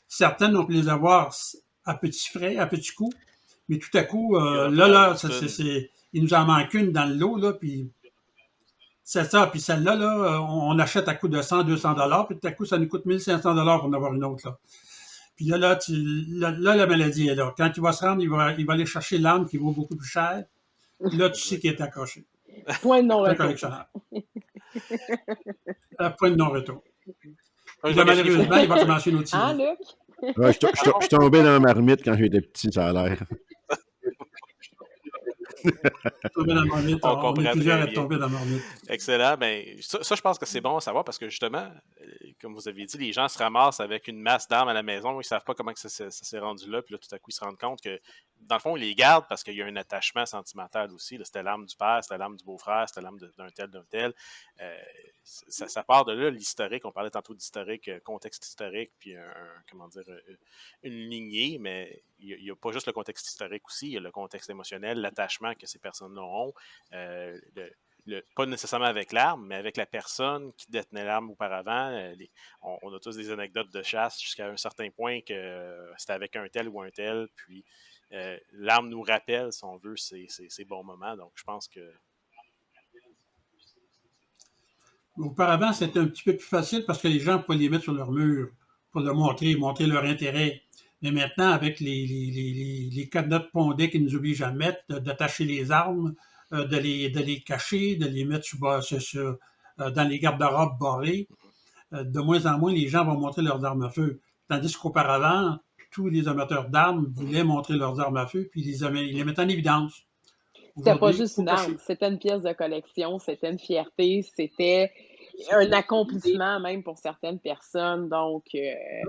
certaines, on peut les avoir à petits frais, à petits coûts. Mais tout à coup, il nous en manque une dans le lot, là, puis c'est ça. Puis celle-là, là, on achète à coût de 100, 200 $, puis tout à coup, ça nous coûte 1500 $ pour en avoir une autre, là. Puis là, la maladie est là. Quand il va se rendre, il va aller chercher l'arme qui vaut beaucoup plus cher. Là, tu sais qu'il est accroché. Point de C'est un non-retour. collectionneur. Point de non-retour. Ouais, Puis là, malheureusement, il va commencer une autre Hein, série. Luc? Ouais, je suis tombé dans la marmite quand j'étais petit, ça a l'air. Tomber dans la marmite. On On comprend est plusieurs très à bien. tomber dans la marmite. Excellent. Ben, ça, je pense que c'est bon à savoir parce que justement, comme vous avez dit, les gens se ramassent avec une masse d'armes à la maison. Ils ne savent pas comment que ça s'est rendu là. Puis là, tout à coup, ils se rendent compte que, dans le fond, ils les gardent parce qu'il y a un attachement sentimental aussi. Là, c'était l'arme du père, c'était l'arme du beau-frère, c'était l'arme d'un tel. Ça part de là, l'historique. On parlait tantôt d'historique, contexte historique, puis une lignée, mais il n'y a pas juste le contexte historique aussi, il y a le contexte émotionnel, l'attachement que ces personnes-là ont, pas nécessairement avec l'arme, mais avec la personne qui détenait l'arme auparavant. On a tous des anecdotes de chasse jusqu'à un certain point que c'était avec un tel ou un tel, puis l'arme nous rappelle, si on veut, ces bons moments. Donc, je pense que... Auparavant, c'était un petit peu plus facile parce que les gens pouvaient les mettre sur leur mur pour le montrer leur intérêt. Mais maintenant, avec les cadenas de Pondet qui nous obligent à mettre, d'attacher les armes, de les cacher, de les mettre dans les garde-robes barrés, de moins en moins, les gens vont montrer leurs armes à feu. Tandis qu'auparavant, tous les amateurs d'armes voulaient montrer leurs armes à feu, puis ils les mettaient en évidence. C'était pas juste une arme, c'était une pièce de collection, c'était une fierté, c'était un accomplissement même pour certaines personnes. Donc,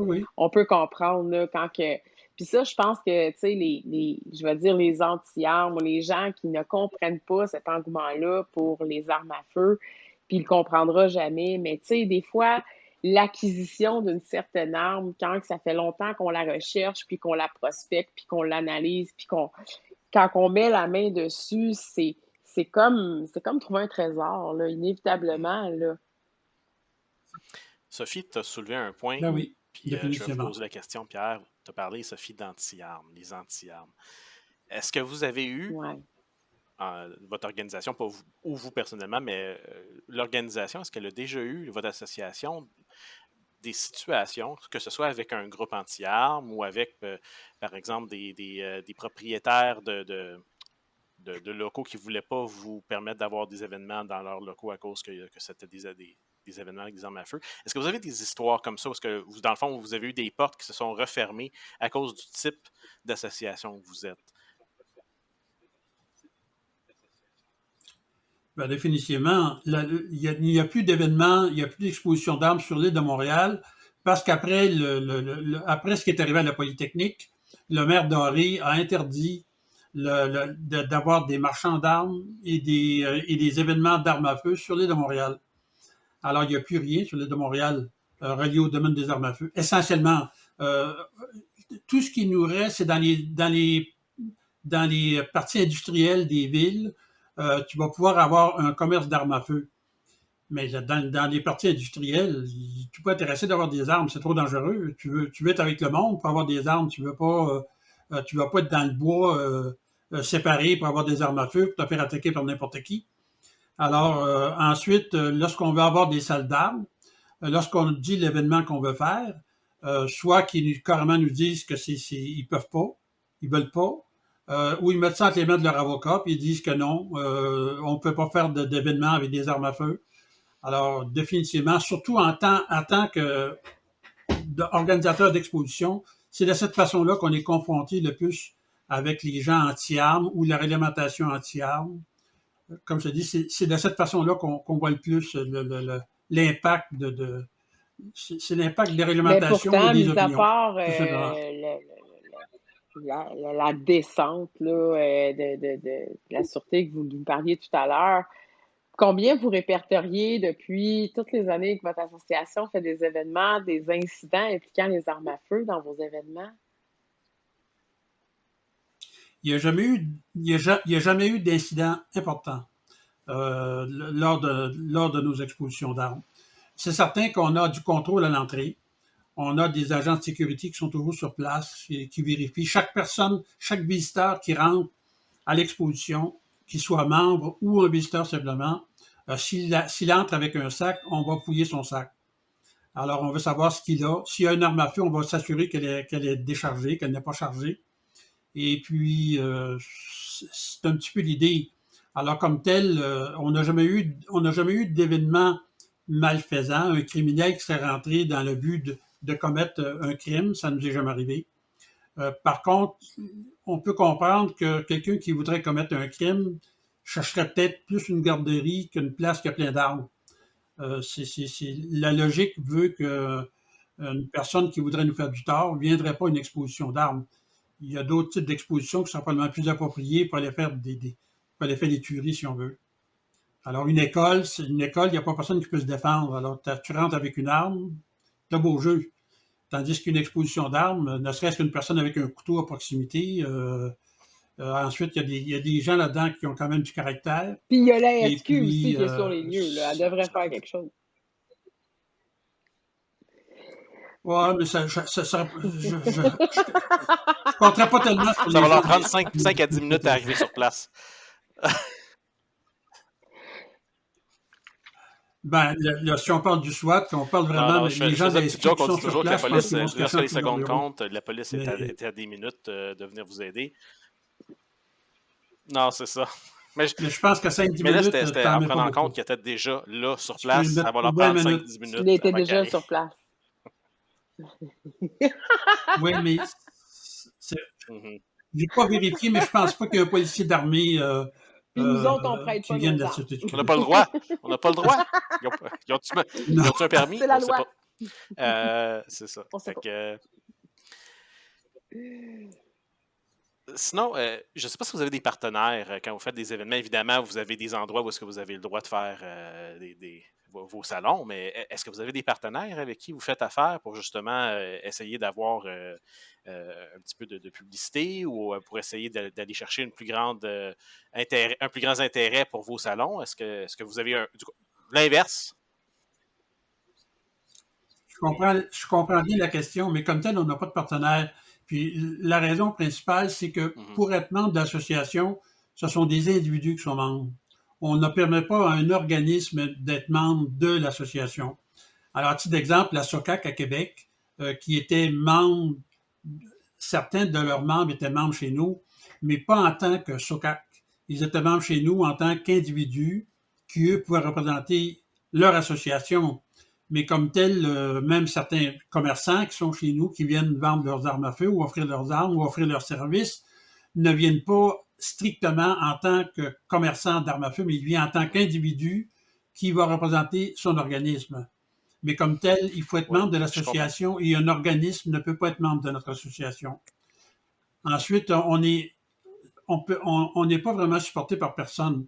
oui. On peut comprendre là, quand que... Puis ça, je pense que, tu sais, je vais dire les anti-armes, les gens qui ne comprennent pas cet engouement-là pour les armes à feu, puis ils le comprendra jamais. Mais tu sais, des fois, l'acquisition d'une certaine arme, quand ça fait longtemps qu'on la recherche, puis qu'on la prospecte, puis qu'on l'analyse, puis quand on met la main dessus, c'est comme trouver un trésor, là, inévitablement, là. Sophie, tu as soulevé un point. Ben oui, puis je vais vous poser la question, Pierre. Tu as parlé, Sophie, d'anti-armes, les anti-armes. Est-ce que vous avez eu, votre organisation, pas vous, ou vous personnellement, mais l'organisation, est-ce qu'elle a déjà eu, votre association, des situations, que ce soit avec un groupe anti-armes ou avec, par exemple, des propriétaires de locaux qui ne voulaient pas vous permettre d'avoir des événements dans leurs locaux à cause que c'était des événements avec des armes à feu. Est-ce que vous avez des histoires comme ça? Est-ce que, dans le fond, vous avez eu des portes qui se sont refermées à cause du type d'association que vous êtes? Ben, définitivement, il n'y a plus d'événements, il n'y a plus d'exposition d'armes sur l'île de Montréal parce qu'après après ce qui est arrivé à la Polytechnique, le maire Doré a interdit d'avoir des marchands d'armes et des événements d'armes à feu sur l'île de Montréal. Alors, il n'y a plus rien sur l'île de Montréal relié au domaine des armes à feu. Essentiellement, tout ce qui nous reste, c'est dans les parties industrielles des villes, tu vas pouvoir avoir un commerce d'armes à feu. Mais dans les parties industrielles, tu peux être intéressé d'avoir des armes, c'est trop dangereux. Tu veux être avec le monde pour avoir des armes, tu vas pas être dans le bois séparé pour avoir des armes à feu, pour te faire attaquer par n'importe qui. Alors, ensuite, lorsqu'on veut avoir des salles d'armes, lorsqu'on dit l'événement qu'on veut faire, soit qu'ils carrément nous disent que ils peuvent pas, ils veulent pas, ou ils mettent ça entre les mains de leur avocat, puis ils disent que non, on ne peut pas faire d'événements avec des armes à feu. Alors, définitivement, surtout en tant que organisateur d'exposition, c'est de cette façon-là qu'on est confronté le plus avec les gens anti-armes ou la réglementation anti-armes. Comme je dis, c'est de cette façon-là qu'on voit le plus l'impact c'est l'impact des réglementations et des opinions. Mais pourtant, mis à part la descente là, de la sûreté que vous nous parliez tout à l'heure, combien vous répertoriez depuis toutes les années que votre association fait des événements, des incidents impliquant les armes à feu dans vos événements? Il n'y a jamais eu d'incident important lors de nos expositions d'armes. C'est certain qu'on a du contrôle à l'entrée. On a des agents de sécurité qui sont toujours sur place et qui vérifient chaque personne, chaque visiteur qui rentre à l'exposition, qu'il soit membre ou un visiteur simplement. S'il entre avec un sac, on va fouiller son sac. Alors, on veut savoir ce qu'il a. S'il y a une arme à feu, on va s'assurer qu'elle est déchargée, qu'elle n'est pas chargée. Et puis, c'est un petit peu l'idée. Alors, comme tel, on n'a jamais eu d'événement malfaisant, un criminel qui serait rentré dans le but de commettre un crime. Ça ne nous est jamais arrivé. Par contre, on peut comprendre que quelqu'un qui voudrait commettre un crime chercherait peut-être plus une garderie qu'une place qui a plein d'armes. La logique veut que une personne qui voudrait nous faire du tort ne viendrait pas à une exposition d'armes. Il y a d'autres types d'expositions qui sont probablement plus appropriées pour aller faire des tueries, si on veut. Alors, une école, il n'y a pas personne qui peut se défendre. Alors, tu rentres avec une arme, t'as beau jeu. Tandis qu'une exposition d'armes, ne serait-ce qu'une personne avec un couteau à proximité, ensuite, il y a des gens là-dedans qui ont quand même du caractère. Puis il y a la SQ aussi qui est sur les lieux. Là. Elle devrait faire quelque chose. Ouais, mais je compterais pas tellement sur Ça va les leur gens. prendre 5 à 10 minutes à arriver sur place. Ben, si on parle du SWAT, on parle vraiment des gens de la SQ qui sont sur place, je pense qu'ils vont se cacher les en secondes bureau. comptent, la police était à des minutes de venir vous aider. Non, c'est ça. Mais je pense qu'à 5-10 Mais là, minutes, c'était en prenant en compte qu'il était déjà là, sur place, ça va leur prendre 5-10 minutes. Il était déjà sur place. Oui, mais j'ai pas vérifié, mais je pense pas qu'il y a un policier d'armée Puis nous autres, on prête qui pas viennent nos de la armes. Sûreté du On n'a Québec. pas le droit. On n'a pas le droit. Ils ont-tu un permis? C'est la On sait loi. pas. C'est ça. On sait pas. Sinon, je ne sais pas si vous avez des partenaires quand vous faites des événements. Évidemment, vous avez des endroits où est-ce que vous avez le droit de faire vos salons, mais est-ce que vous avez des partenaires avec qui vous faites affaire pour justement essayer d'avoir un petit peu de publicité ou pour essayer d'aller chercher un plus grand intérêt pour vos salons? Est-ce que vous avez l'inverse? Je comprends bien la question, mais comme tel, on n'a pas de partenaire. Puis la raison principale, c'est que pour être membre d'association, ce sont des individus qui sont membres. On ne permet pas à un organisme d'être membre de l'association. Alors, à titre d'exemple, la SOCAC à Québec, qui était membre, certains de leurs membres étaient membres chez nous, mais pas en tant que SOCAC. Ils étaient membres chez nous en tant qu'individus qui, eux, pouvaient représenter leur association. Mais comme tel, même certains commerçants qui sont chez nous, qui viennent vendre leurs armes à feu ou offrir leurs armes ou offrir leurs services, ne viennent pas strictement en tant que commerçant d'armes à feu, mais ils viennent en tant qu'individu qui va représenter son organisme. Mais comme tel, il faut être membre de l'association et un organisme ne peut pas être membre de notre association. Ensuite, on n'est pas vraiment supporté par personne.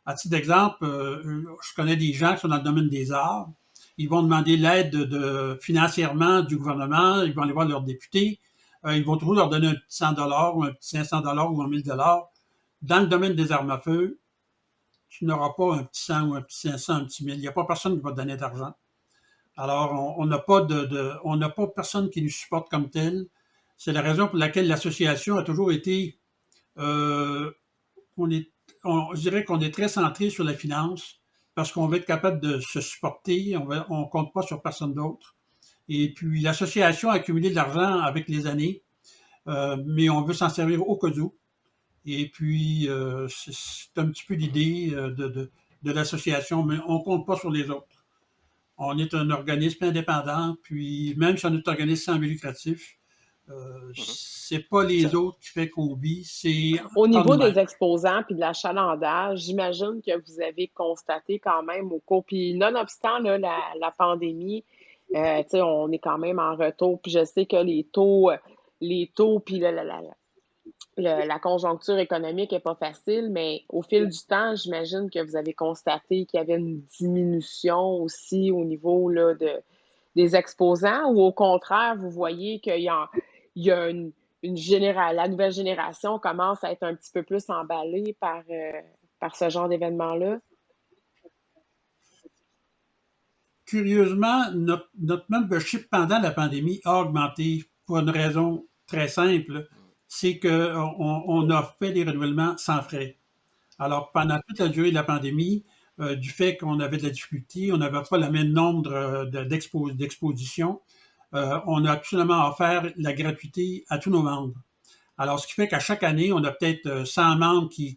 À titre d'exemple, je connais des gens qui sont dans le domaine des arts. Ils vont demander l'aide financièrement du gouvernement. Ils vont aller voir leurs députés. Ils vont toujours leur donner un petit 100 $ ou un petit 500 $ ou un 1000 $. Dans le domaine des armes à feu, tu n'auras pas un petit 100 ou un petit 500, un petit 1000. Il n'y a pas personne qui va te donner d'argent. Alors, on n'a pas personne qui nous supporte comme tel. C'est la raison pour laquelle l'association a toujours été, je dirais qu'on est très centré sur la finance parce qu'on veut être capable de se supporter, on compte pas sur personne d'autre. Et puis, l'association a accumulé de l'argent avec les années, mais on veut s'en servir au cas où. Et puis, c'est un petit peu l'idée de l'association, mais on compte pas sur les autres. On est un organisme indépendant, puis même si on est un organisme sans but lucratif, c'est pas les autres qui fait qu'on vit, c'est... Au niveau des exposants puis de l'achalandage, j'imagine que vous avez constaté quand même au cours, puis nonobstant là, la pandémie, on est quand même en retour, puis je sais que les taux puis la conjoncture économique n'est pas facile, mais au fil du temps, j'imagine que vous avez constaté qu'il y avait une diminution aussi au niveau là, des exposants, ou au contraire, vous voyez qu'il y a la nouvelle génération commence à être un petit peu plus emballée par ce genre d'événement-là? curieusement, notre membership pendant la pandémie a augmenté pour une raison très simple, c'est qu'on a fait des renouvellements sans frais. Alors, pendant toute la durée de la pandémie, du fait qu'on avait de la difficulté, on n'avait pas le même nombre d'expositions, on a absolument offert la gratuité à tous nos membres. Alors, ce qui fait qu'à chaque année, on a peut-être 100 membres qui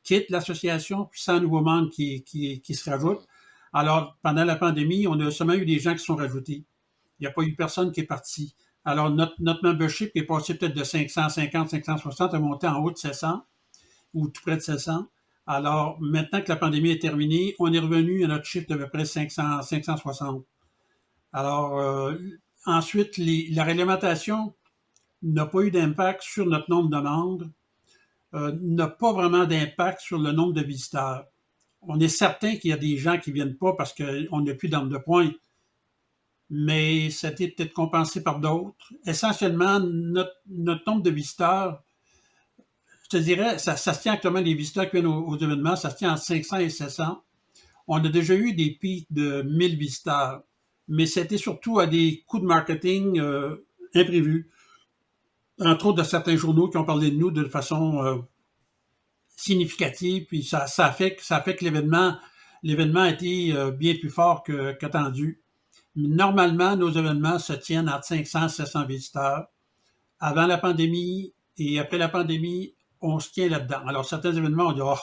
quittent l'association, puis 100 nouveaux membres qui se rajoutent. Alors, pendant la pandémie, on a seulement eu des gens qui se sont rajoutés. Il n'y a pas eu personne qui est parti. Alors, notre membership est passé peut-être de 550, 560 à monter en haut de 700 ou tout près de 700. Alors, maintenant que la pandémie est terminée, on est revenu à notre chiffre d'à peu près 500, 560. Alors, ensuite, la réglementation n'a pas eu d'impact sur notre nombre de membres, n'a pas vraiment d'impact sur le nombre de visiteurs. On est certain qu'il y a des gens qui ne viennent pas parce qu'on n'a plus d'armes de poing, mais ça a été peut-être compensé par d'autres. Essentiellement, notre nombre de visiteurs, je te dirais, ça se tient actuellement, les visiteurs qui viennent aux événements, ça se tient entre 500 et 700. On a déjà eu des pics de 1000 visiteurs, mais c'était surtout à des coups de marketing imprévus. Entre autres de certains journaux qui ont parlé de nous de façon significative, puis ça a fait que l'événement a été bien plus fort qu'attendu. Normalement, nos événements se tiennent entre 500 et 700 visiteurs. Avant la pandémie et après la pandémie, on se tient là-dedans. Alors, certains événements, on dit, oh,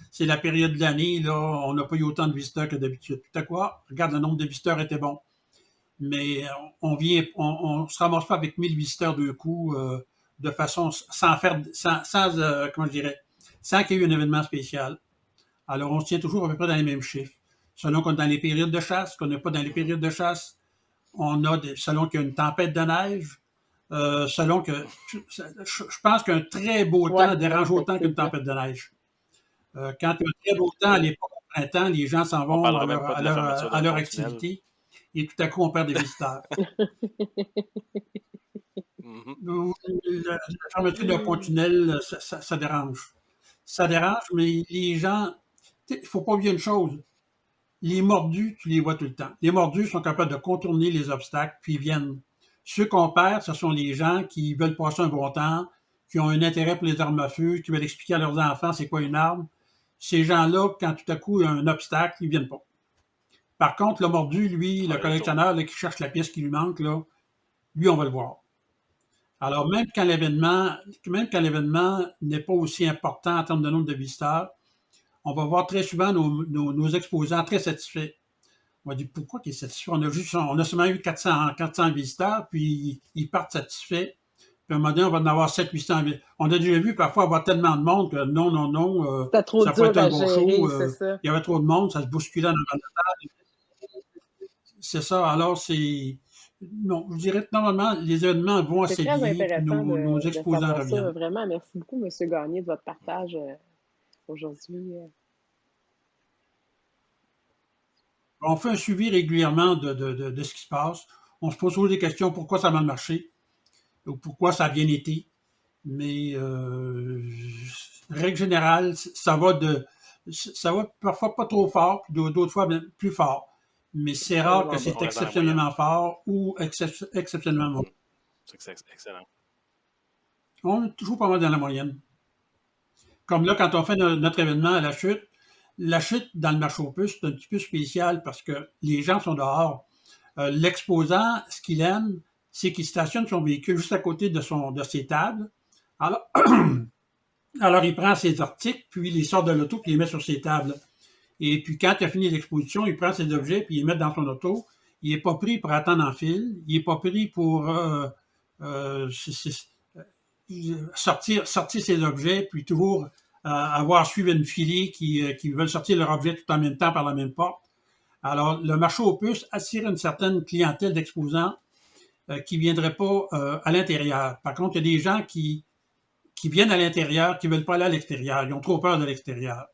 c'est la période de l'année, là, on n'a pas eu autant de visiteurs que d'habitude. Tout à quoi, regarde, le nombre de visiteurs était bon. Mais on se ramasse pas avec 1000 visiteurs d'un coup, de façon, sans qu'il y ait eu un événement spécial. Alors, on se tient toujours à peu près dans les mêmes chiffres. Selon qu'on est dans les périodes de chasse, qu'on n'est pas dans les périodes de chasse, selon qu'il y a une tempête de neige, selon que, je pense qu'un très beau temps dérange autant qu'une tempête de neige. Quand il y a un très beau temps à l'époque au printemps, les gens s'en vont à leur activité et tout à coup, on perd des visiteurs. La fermeture d'un pont-tunnel, ça dérange. Ça dérange, mais les gens, il ne faut pas oublier une chose. Les mordus, tu les vois tout le temps. Les mordus sont capables de contourner les obstacles, puis ils viennent. Ceux qu'on perd, ce sont les gens qui veulent passer un bon temps, qui ont un intérêt pour les armes à feu, qui veulent expliquer à leurs enfants c'est quoi une arme. Ces gens-là, quand tout à coup il y a un obstacle, ils ne viennent pas. Par contre, le mordu, lui, le collectionneur là, qui cherche la pièce qui lui manque, là, lui, on va le voir. Alors, même quand l'événement n'est pas aussi important en termes de nombre de visiteurs, on va voir très souvent nos exposants très satisfaits. On va dire, pourquoi qu'ils sont satisfaits? On a seulement eu 400 visiteurs, puis ils partent satisfaits. Puis à un moment donné, on va en avoir 700-800. On a déjà vu parfois avoir tellement de monde que non, c'était trop ça dur peut être un bon gérer, show. c'est ça. Il y avait trop de monde, ça se bousculait dans la table. C'est ça. Alors, non, je dirais que normalement, les événements vont assez bien. C'est très intéressant nos de exposants savoir ça. reviennent. Vraiment, merci beaucoup, M. Gagné, de votre partage aujourd'hui. On fait un suivi régulièrement de ce qui se passe. On se pose toujours des questions, pourquoi ça a mal marché, ou pourquoi ça a bien été. Mais, règle générale, ça va parfois pas trop fort, puis d'autres fois plus fort. Mais c'est rare que c'est exceptionnellement fort ou exceptionnellement mauvais. C'est excellent. On est toujours pas mal dans la moyenne. Comme là, quand on fait notre événement à la chute dans le marché aux puces, c'est un petit peu spécial parce que les gens sont dehors. L'exposant, ce qu'il aime, c'est qu'il stationne son véhicule juste à côté de ses tables. Alors, il prend ses articles, puis il les sort de l'auto, puis il les met sur ses tables. Et puis, quand il a fini l'exposition, il prend ses objets, puis il les met dans son auto. Il n'est pas pris pour attendre en file. Il n'est pas pris pour sortir ses objets, puis toujours avoir suivi une filée qui veulent sortir leur objet tout en même temps par la même porte. Alors, le marché aux puces attire une certaine clientèle d'exposants qui ne viendraient pas à l'intérieur. Par contre, il y a des gens qui viennent à l'intérieur, qui ne veulent pas aller à l'extérieur. Ils ont trop peur de l'extérieur.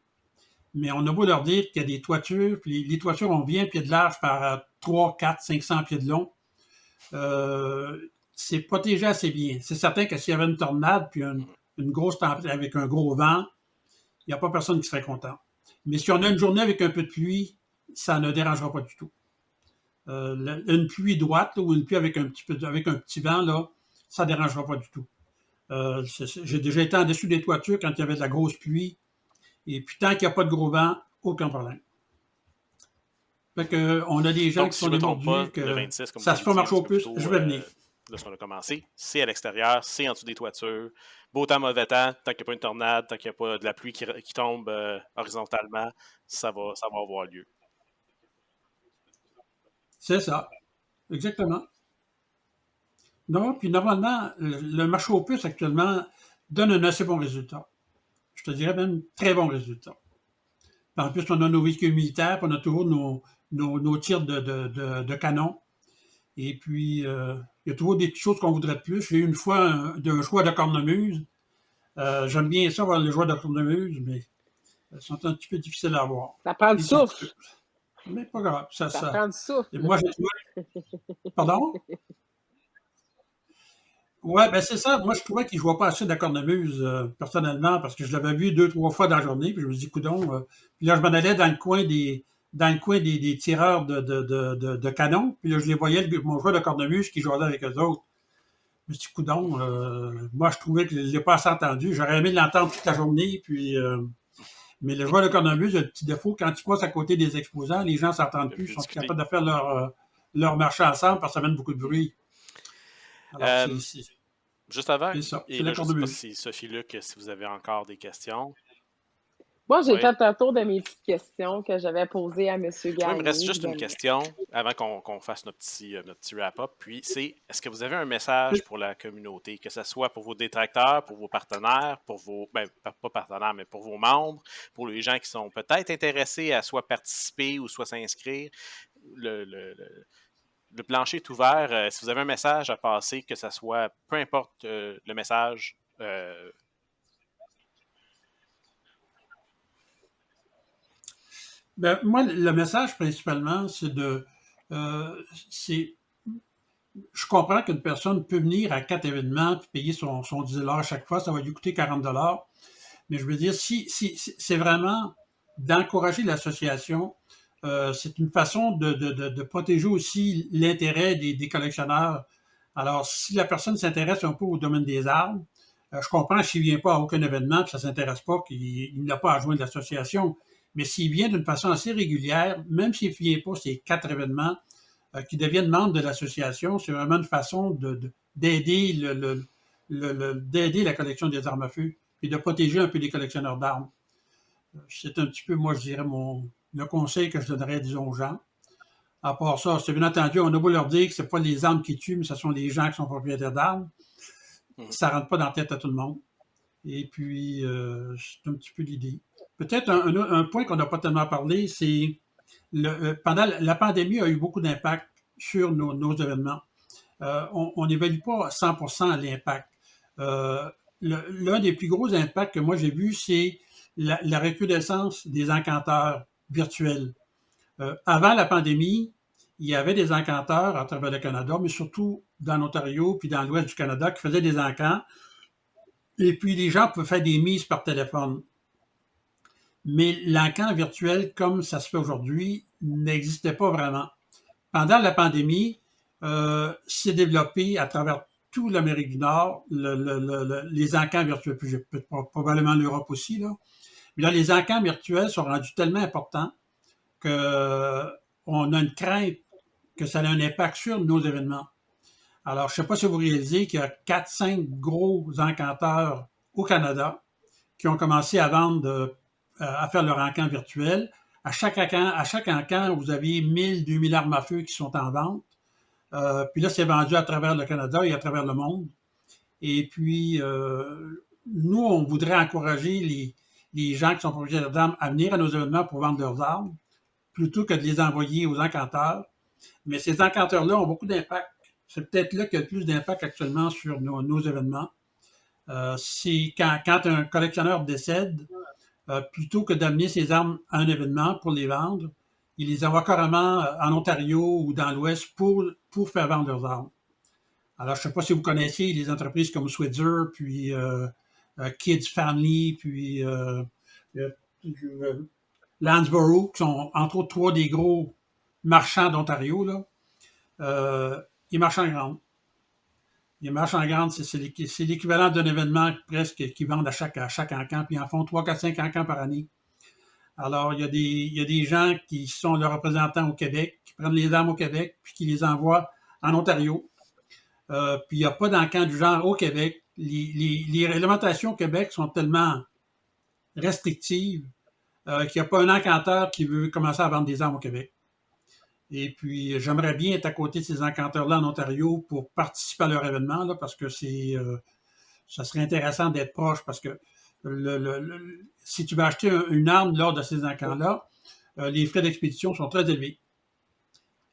Mais on a beau leur dire qu'il y a des toitures, puis les toitures ont 20 pieds de large par 3, 4, 500 pieds de long. C'est protégé assez bien. C'est certain que s'il y avait une tornade, puis une grosse tempête avec un gros vent, il n'y a pas personne qui serait content. Mais si on a une journée avec un peu de pluie, ça ne dérangera pas du tout. Une pluie droite là, ou une pluie avec un petit vent, là, ça ne dérangera pas du tout. J'ai déjà été en dessus des toitures quand il y avait de la grosse pluie. Et puis, tant qu'il n'y a pas de gros vent, aucun problème. Fait que, on a des gens Donc, qui si sont je ne me des trompe mordus, pas, le que 26, comme ça vous se avez fait dit un marcher petit au peu plus plus, tôt, je vais venir. lorsqu'on a commencé, c'est à l'extérieur, c'est en dessous des toitures. Beau temps, mauvais temps, tant qu'il n'y a pas une tornade, tant qu'il n'y a pas de la pluie qui tombe horizontalement, ça va avoir lieu. C'est ça. Exactement. Non, puis normalement, le marché aux puces actuellement donne un assez bon résultat. Je te dirais même très bon résultat. En plus, on a nos véhicules militaires, puis on a toujours nos tirs de canon. Et puis, il y a toujours des petites choses qu'on voudrait de plus. J'ai eu une fois un choix de cornemuse. J'aime bien ça, voir les joueurs de cornemuse, mais elles sont un petit peu difficiles à avoir. Ça prend du souffle. Mais pas grave. Ça prend du souffle. Et moi, j'ai trouvé. Pardon? Ouais, ben c'est ça. Moi, je trouvais qu'il ne jouait pas assez de la cornemuse, personnellement, parce que je l'avais vu 2, 3 fois dans la journée, puis je me suis dit, coudonc. Puis là, je m'en allais dans le coin des tireurs de canon, puis là, je les voyais, mon joueur de cornemuse qui jouait avec eux autres. Je me suis dit, coudonc, moi, je trouvais que je ne l'ai pas assez entendu. J'aurais aimé l'entendre toute la journée, puis. Mais le joueur de cornemuse a le petit défaut, quand tu passes à côté des exposants, les gens ne s'entendent plus, ils sont plus capables de faire leur marché ensemble parce que ça amène beaucoup de bruit. Alors, juste avant, c'est ça. et là, je ne sais pas si Sophie-Luc, si vous avez encore des questions. Moi, j'ai fait un tour de mes petites questions que j'avais posées à M. Gagné. Oui, il me reste juste une question avant qu'on fasse notre petit wrap-up. Puis, c'est, est-ce que vous avez un message pour la communauté, que ce soit pour vos détracteurs, pour vos partenaires, pour vos, pas partenaires, mais pour vos membres, pour les gens qui sont peut-être intéressés à soit participer ou soit s'inscrire? Le plancher est ouvert. Si vous avez un message à passer, que ce soit, peu importe le message, ben, moi, le message principalement, c'est je comprends qu'une personne peut venir à 4 événements et payer son $10 à chaque fois, ça va lui coûter $40. Mais je veux dire, si c'est vraiment d'encourager l'association, c'est une façon de protéger aussi l'intérêt des collectionneurs. Alors, si la personne s'intéresse un peu au domaine des armes, je comprends s'il ne vient pas à aucun événement, puis ça ne s'intéresse pas, qu'il n'a pas à joindre l'association. Mais s'il vient d'une façon assez régulière, même s'il ne vient pas ces 4 événements, qui deviennent membres de l'association, c'est vraiment une façon d'aider d'aider la collection des armes à feu et de protéger un peu les collectionneurs d'armes. C'est un petit peu, moi, je dirais, le conseil que je donnerais, disons, aux gens. À part ça, c'est bien entendu, on a beau leur dire que ce n'est pas les armes qui tuent, mais ce sont les gens qui sont propriétaires d'armes. Ça ne rentre pas dans la tête à tout le monde. Et puis, c'est un petit peu l'idée. Peut-être un point qu'on n'a pas tellement parlé, c'est pendant la pandémie a eu beaucoup d'impact sur nos événements. On n'évalue pas à 100% l'impact. L'un des plus gros impacts que moi j'ai vu, c'est la recrudescence des encanteurs virtuels. Avant la pandémie, il y avait des encanteurs à travers le Canada, mais surtout dans l'Ontario puis dans l'ouest du Canada qui faisaient des encans. Et puis les gens pouvaient faire des mises par téléphone. Mais l'encan virtuel, comme ça se fait aujourd'hui, n'existait pas vraiment. Pendant la pandémie, s'est développé à travers toute l'Amérique du Nord, les encans virtuels, puis probablement l'Europe aussi. Là. Mais là, les encans virtuels sont rendus tellement importants qu'on a une crainte que ça ait un impact sur nos événements. Alors, je ne sais pas si vous réalisez qu'il y a 4-5 gros encanteurs au Canada qui ont commencé à vendre, à faire leur encan virtuel. À chaque encan, vous avez 1000-2000 armes à feu qui sont en vente. Puis là, c'est vendu à travers le Canada et à travers le monde. Et puis, nous, on voudrait encourager les gens qui sont propriétaires d'armes à venir à nos événements pour vendre leurs armes, plutôt que de les envoyer aux encanteurs. Mais ces encanteurs-là ont beaucoup d'impact. C'est peut-être là qu'il y a le plus d'impact actuellement sur nos événements. C'est quand un collectionneur décède, plutôt que d'amener ses armes à un événement pour les vendre, il les envoie carrément en Ontario ou dans l'Ouest pour faire vendre leurs armes. Alors, je ne sais pas si vous connaissez les entreprises comme Switzer, puis Kids Family, puis Landsborough, qui sont entre autres 3 des gros marchands d'Ontario, là. ils marchent en grande. Les marches en grande, c'est l'équivalent d'un événement presque qu'ils vendent à chaque encan, puis ils en font 3, 4, 5 encans par année. Alors, il y a des gens qui sont le représentant au Québec, qui prennent les armes au Québec, puis qui les envoient en Ontario. Puis il n'y a pas d'encan du genre au Québec. Les réglementations au Québec sont tellement restrictives qu'il n'y a pas un encanteur qui veut commencer à vendre des armes au Québec. Et puis, j'aimerais bien être à côté de ces encanteurs-là en Ontario pour participer à leur événement, là, parce que ça serait intéressant d'être proche, parce que si tu veux acheter une arme lors de ces encans-là, les frais d'expédition sont très élevés.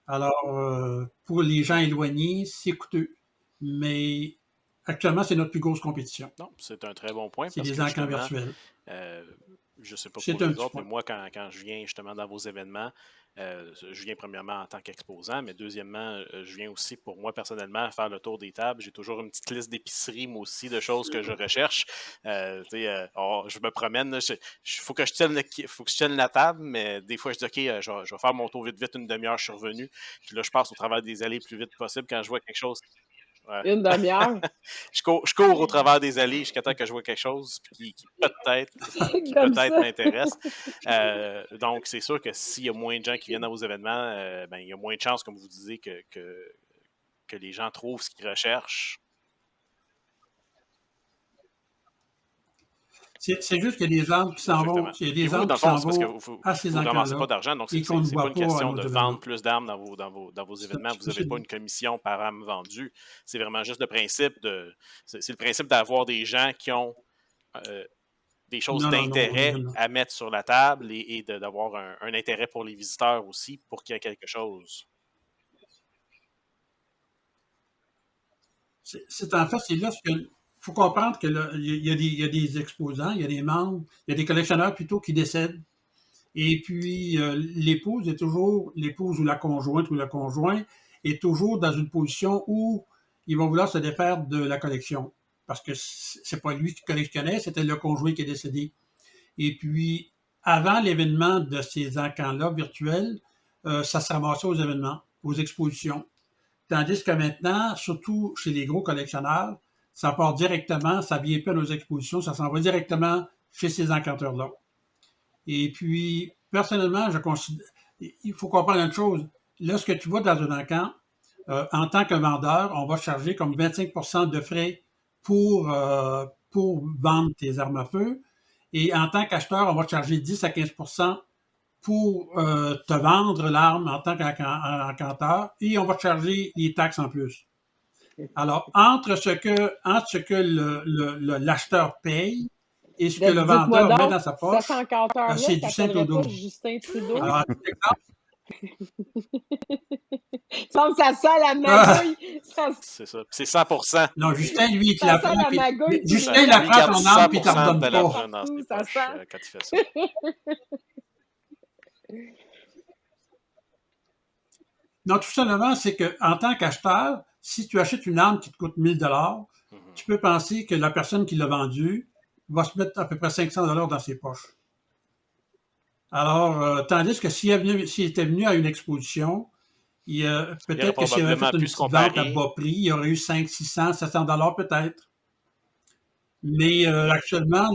Alors, pour les gens éloignés, c'est coûteux. Mais actuellement, c'est notre plus grosse compétition. Non, c'est un très bon point. C'est parce les que encans justement, virtuels. je ne sais pas C'est pour un les petit autres, mais point. moi, quand je viens justement dans vos événements, je viens premièrement en tant qu'exposant, mais deuxièmement, je viens aussi pour moi personnellement faire le tour des tables. J'ai toujours une petite liste d'épicerie, moi aussi, de choses que je recherche. Je me promène, faut que je tienne la table, mais des fois je dis OK, je vais faire mon tour vite, vite, une demi-heure, je suis revenu. Puis là, je passe au travers des allées le plus vite possible quand je vois quelque chose. Ouais. Une demi-heure. Je cours au travers des allées jusqu'à temps que je vois quelque chose qui peut-être Comme ça. m'intéresse. Donc, c'est sûr que s'il y a moins de gens qui viennent à vos événements, il y a moins de chances, comme vous disiez, que les gens trouvent ce qu'ils recherchent. C'est juste qu'il y a des arbres qui s'en vont. Il y a Puis des vous, dans arbres le qui s'en fond, c'est parce que vont à ces vous ne ramassez pas encans-là d'argent, donc et c'est qu'on ne pas voit une pas à question nos de événements. vendre plus d'armes dans vos événements. Vous n'avez pas une commission par arme vendue. C'est vraiment juste le principe c'est le principe d'avoir des gens qui ont des choses d'intérêt à mettre sur la table et d'avoir un intérêt pour les visiteurs aussi pour qu'il y ait quelque chose. C'est en fait, c'est là ce que faut comprendre que il y a des exposants, il y a des membres, il y a des collectionneurs plutôt qui décèdent. Et puis l'épouse ou la conjointe ou le conjoint est toujours dans une position où ils vont vouloir se défaire de la collection. Parce que c'est pas lui qui collectionnait, c'était le conjoint qui est décédé. Et puis, avant l'événement de ces encans-là virtuels, ça se ramassait aux événements, aux expositions. Tandis que maintenant, surtout chez les gros collectionneurs, ça part directement, ça vient pas à nos expositions, ça s'en va directement chez ces encanteurs-là. Et puis, personnellement, il faut comprendre une chose. Lorsque tu vas dans un encan, en tant que vendeur, on va charger comme 25% de frais pour vendre tes armes à feu. Et en tant qu'acheteur, on va te charger 10 à 15% pour te vendre l'arme en tant qu'encanteur et on va te charger les taxes en plus. Alors, entre ce que l'acheteur paye et ce que le vendeur met dans sa poche, c'est du simple au double. Justin Trudeau. Alors, à tout exemple, ça sent la magouille. C'est ça. C'est 100%. Non, Justin, lui, il te la prend. Justin, il apprend ton arme puis il t'en redonne pas. Dans ses poches, quand il fait ça. Non, tout simplement, c'est qu'en tant qu'acheteur, si tu achètes une arme qui te coûte 1000 $, tu peux penser que la personne qui l'a vendue va se mettre à peu près 500 $ dans ses poches. Alors, tandis que s'il était venu à une exposition, peut-être que s'il avait fait une petite vente à bas prix, il y aurait eu 500, 600, 700 $ peut-être. Mais actuellement,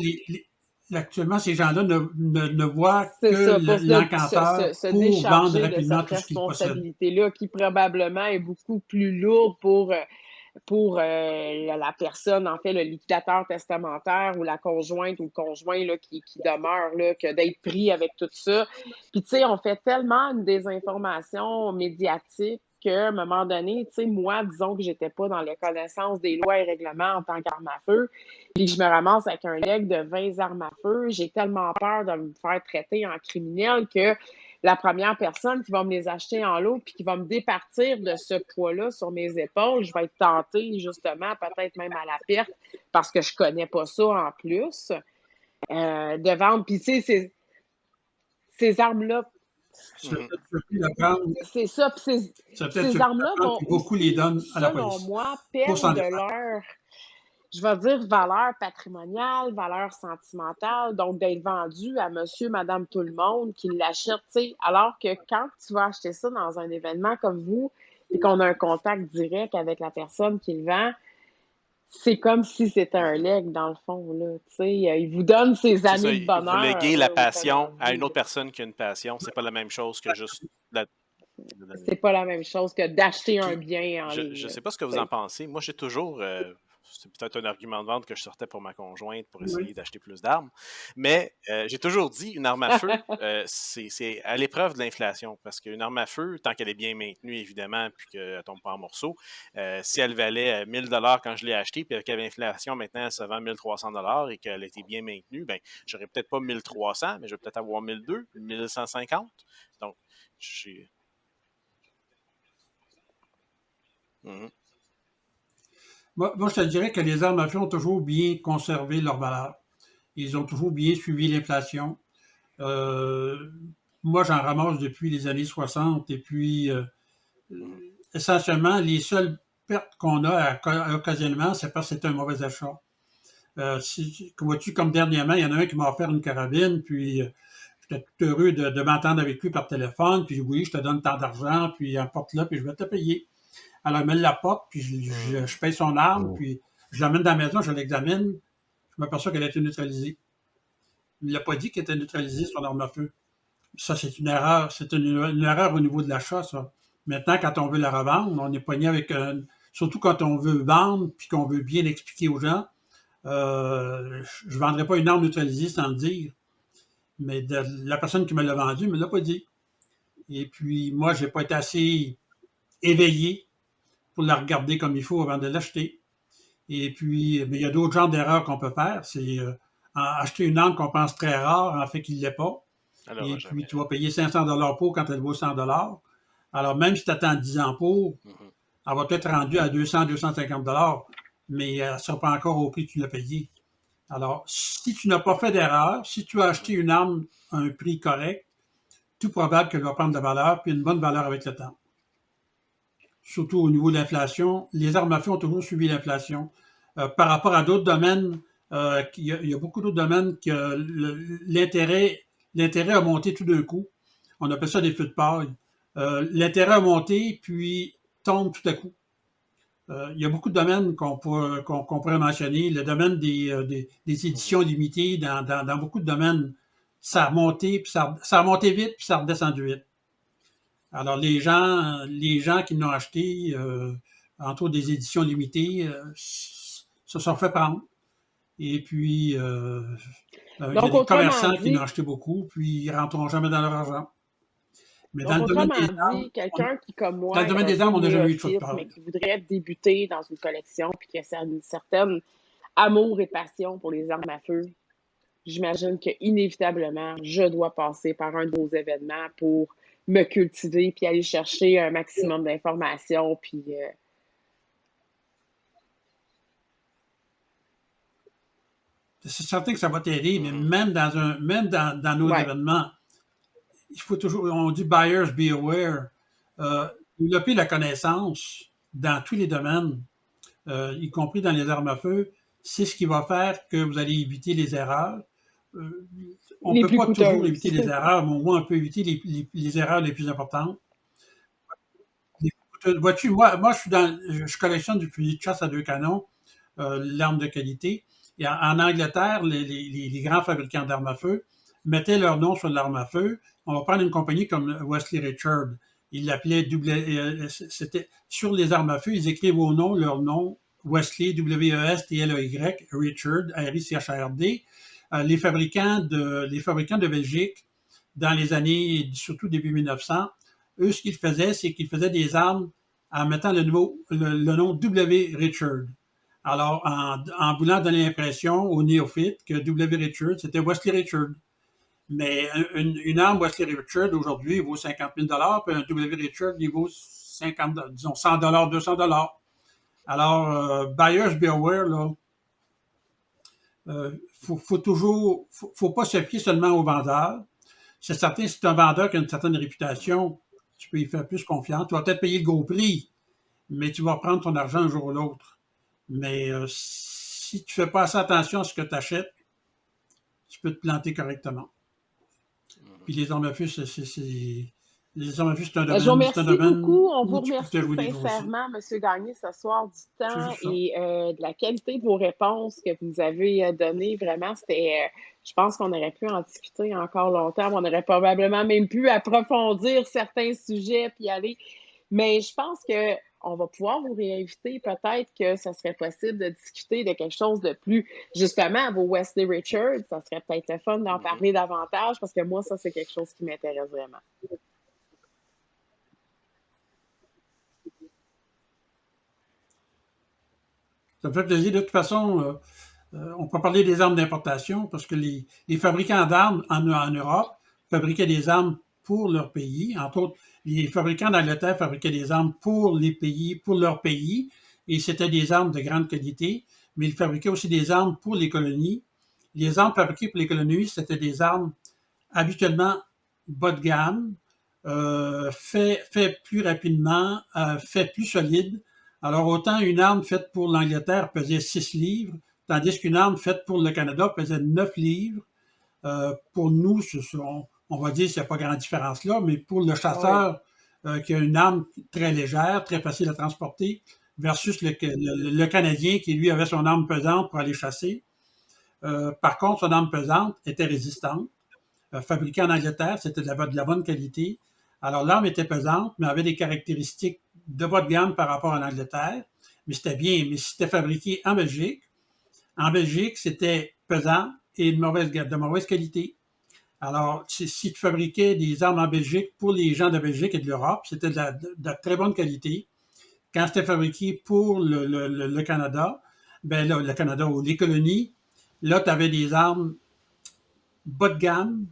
ces gens-là ne voient que l'encanteur pour vendre rapidement tout ce qu'ils possèdent. Cette responsabilité-là qui probablement est beaucoup plus lourde pour la personne, en fait, le liquidateur testamentaire ou la conjointe ou le conjoint là, qui demeure, là, que d'être pris avec tout ça. Puis, tu sais, on fait tellement une désinformation médiatique qu'à un moment donné, tu sais, moi, disons que j'étais pas dans la connaissance des lois et règlements en tant qu'arme à feu, puis que je me ramasse avec un leg de 20 armes à feu, j'ai tellement peur de me faire traiter en criminel que la première personne qui va me les acheter en lot puis qui va me départir de ce poids-là sur mes épaules, je vais être tentée, justement, peut-être même à la perte, parce que je connais pas ça en plus, de vendre. Puis, tu sais, ces armes-là, c'est ça. Puis ces armes-là vont beaucoup les donnent à la police. Selon moi, perdre de leur, je vais dire, valeur patrimoniale, valeur sentimentale, donc d'être vendu à monsieur, madame, tout le monde qui l'achète, tu sais, alors que quand tu vas acheter ça dans un événement comme vous, et qu'on a un contact direct avec la personne qui le vend, c'est comme si c'était un leg, dans le fond, là. Tu sais, il vous donne ses C'est ça, années de vous bonheur, léguez la là, ou ça passion à une l'envie. autre personne qui a une passion. C'est pas la même chose que juste la de donner. C'est pas la même chose que d'acheter un Puis, bien en je ligne, ne là, sais pas ce que tu vous en sais. pensez. Moi, j'ai toujours, c'est peut-être un argument de vente que je sortais pour ma conjointe pour Oui. essayer d'acheter plus d'armes, mais j'ai toujours dit une arme à feu, c'est à l'épreuve de l'inflation. Parce qu'une arme à feu, tant qu'elle est bien maintenue, évidemment, puis qu'elle ne tombe pas en morceaux, si elle valait 1000 $ quand je l'ai achetée, puis qu'avec l'inflation, maintenant, elle se vend 1300 $ et qu'elle a été bien maintenue, ben, j'aurais peut-être pas 1300, mais je vais peut-être avoir 1200, 1150. Donc, j'ai. Mhm. Moi, je te dirais que les armes à feu ont toujours bien conservé leur valeur. Ils ont toujours bien suivi l'inflation. Euh, Moi, j'en ramasse depuis les années 60 et puis Mhm. essentiellement, les seules pertes qu'on a occasionnellement, c'est parce que c'est un mauvais achat. Vois-tu, comme dernièrement, il y en a un qui m'a offert une carabine, puis j'étais tout heureux de m'entendre avec lui par téléphone, puis oui, je te donne tant d'argent, puis apporte-le, puis je vais te payer. Alors, il me l'apporte, puis Mhm. je paye son arme, Oh. puis je l'amène dans la maison, je l'examine, je m'aperçois qu'elle a été neutralisée. Il ne l'a pas dit qu'elle était neutralisée, son arme à feu. Ça, c'est une erreur. C'est une erreur au niveau de l'achat, ça. Maintenant, quand on veut la revendre, on est pogné avec surtout quand on veut vendre puis qu'on veut bien expliquer aux gens. Je ne vendrai pas une arme neutralisée sans le dire. Mais la personne qui me l'a vendu ne me l'a pas dit. Et puis, moi, j'ai pas été assez éveillé pour la regarder comme il faut avant de l'acheter. Et puis, mais il y a d'autres genres d'erreurs qu'on peut faire. C'est acheter une arme qu'on pense très rare, en fait, qu'il ne l'est pas. Elle Et n'aura puis, jamais. tu vas payer 500 $ pour quand elle vaut 100 $. Alors, même si tu attends 10 ans pour, Mhm. elle va peut-être rendue à 200, 250 $, mais elle ne sera pas encore au prix que tu l'as payé. Alors, si tu n'as pas fait d'erreur, si tu as Mhm. acheté une arme à un prix correct, tout probable qu'elle va prendre de la valeur, puis une bonne valeur avec le temps. Surtout au niveau de l'inflation. Les armes à feu ont toujours suivi l'inflation. Par rapport à d'autres domaines, il y a beaucoup d'autres domaines que l'intérêt a monté tout d'un coup. On appelle ça des feux de paille. L'intérêt a monté, puis tombe tout à coup. Il y a beaucoup de domaines qu'on pourrait mentionner. Le domaine des Mhm. éditions limitées, dans beaucoup de domaines, ça a monté, puis ça a monté vite, puis ça a redescendu vite. Alors, les gens qui l'ont acheté, entre autres des éditions limitées, se sont fait prendre. Et puis, il y a Donc, des autrement commerçants qui l'ont dit, acheté beaucoup, puis ils ne rentreront jamais dans leur argent. Mais donc, autrement dit, quelqu'un qui, comme dans le moi, est domaine un des peu armes, on n'a jamais eu de feu de néophyte, mais paille. qui voudrait débuter dans une collection, puis qui a une certaine amour et passion pour les armes à feu, j'imagine que inévitablement, je dois passer par un de vos événements pour me cultiver, puis aller chercher un maximum d'informations, puis C'est certain que ça va t'aider, mais Mhm. même dans nos ouais. événements, il faut toujours, on dit buyers be aware. Euh, Développer la connaissance dans tous les domaines, y compris dans les armes à feu, c'est ce qui va faire que vous allez éviter les erreurs. Euh, on ne Les peut plus pas toujours coûteuses. éviter les erreurs, mais au moins on peut éviter les erreurs les plus importantes. Vois-tu, moi je collectionne du fusil de chasse à deux canons, l'arme de qualité. Et en Angleterre, les grands fabricants d'armes à feu mettaient leur nom sur l'arme à feu. On va prendre une compagnie comme Wesley Richard. Ils l'appelaient c'était sur les armes à feu, ils écrivent au nom leur nom Wesley, W-E-S-T-L-E-Y, Richard, R-I-C-H-A-R-D. Les fabricants de Belgique, dans les années, surtout début 1900, eux, ce qu'ils faisaient, c'est qu'ils faisaient des armes en mettant le nom W. Richard. Alors, en voulant donner l'impression aux néophytes que W. Richard, c'était Wesley Richard. Mais une arme Wesley Richard, aujourd'hui, vaut 50 000 puis un W. Richard, il vaut 50, disons 100 $, 200 $. Alors, buyers beware, là, faut pas se fier seulement aux vendeurs. C'est certain, si c'est un vendeur qui a une certaine réputation, tu peux y faire plus confiance. Tu vas peut-être payer le gros prix, mais tu vas prendre ton argent un jour ou l'autre. Mais si tu fais pas assez attention à ce que tu achètes, tu peux te planter correctement. Mhm. Puis les armes à feu, Les hommes à vie, c'est un Je vous domaine, c'est un remercie domaine beaucoup. On vous où tu peux te remercie jouer des gros aussi. sincèrement, M. Gagné, ce soir, du C'est temps juste ça. et de la qualité de vos réponses que vous nous avez données. Vraiment, je pense qu'on aurait pu en discuter encore longtemps. On aurait probablement même pu approfondir certains sujets puis aller. Mais je pense qu'on va pouvoir vous réinviter. Peut-être que ça serait possible de discuter de quelque chose de plus, justement, vos Wesley Richards. Ça serait peut-être le fun d'en parler davantage parce que moi, ça, c'est quelque chose qui m'intéresse vraiment. Ça me fait plaisir. De toute façon, on peut parler des armes d'importation parce que les fabricants d'armes en Europe fabriquaient des armes pour leur pays. Entre autres, les fabricants d'Angleterre fabriquaient des armes pour les pays, pour leur pays, et c'était des armes de grande qualité, mais ils fabriquaient aussi des armes pour les colonies. Les armes fabriquées pour les colonies, c'était des armes habituellement bas de gamme, fait plus rapidement, fait plus solide. Alors, autant une arme faite pour l'Angleterre pesait 6 livres, tandis qu'une arme faite pour le Canada pesait 9 livres. Pour nous, on va dire qu'il n'y a pas grande différence là, mais pour le chasseur qui a une arme très légère, très facile à transporter, versus le Canadien qui, lui, avait son arme pesante pour aller chasser. Par contre, son arme pesante était résistante. Fabriquée en Angleterre, c'était de la bonne qualité. Alors, l'arme était pesante, mais avait des caractéristiques de bas de gamme par rapport à l'Angleterre, mais c'était bien. Mais c'était fabriqué en Belgique. En Belgique, c'était pesant et de mauvaise qualité. Alors, si tu fabriquais des armes en Belgique pour les gens de Belgique et de l'Europe, c'était de très bonne qualité. Quand c'était fabriqué pour le Canada, ben là, le Canada ou les colonies, là, tu avais des armes bas de gamme,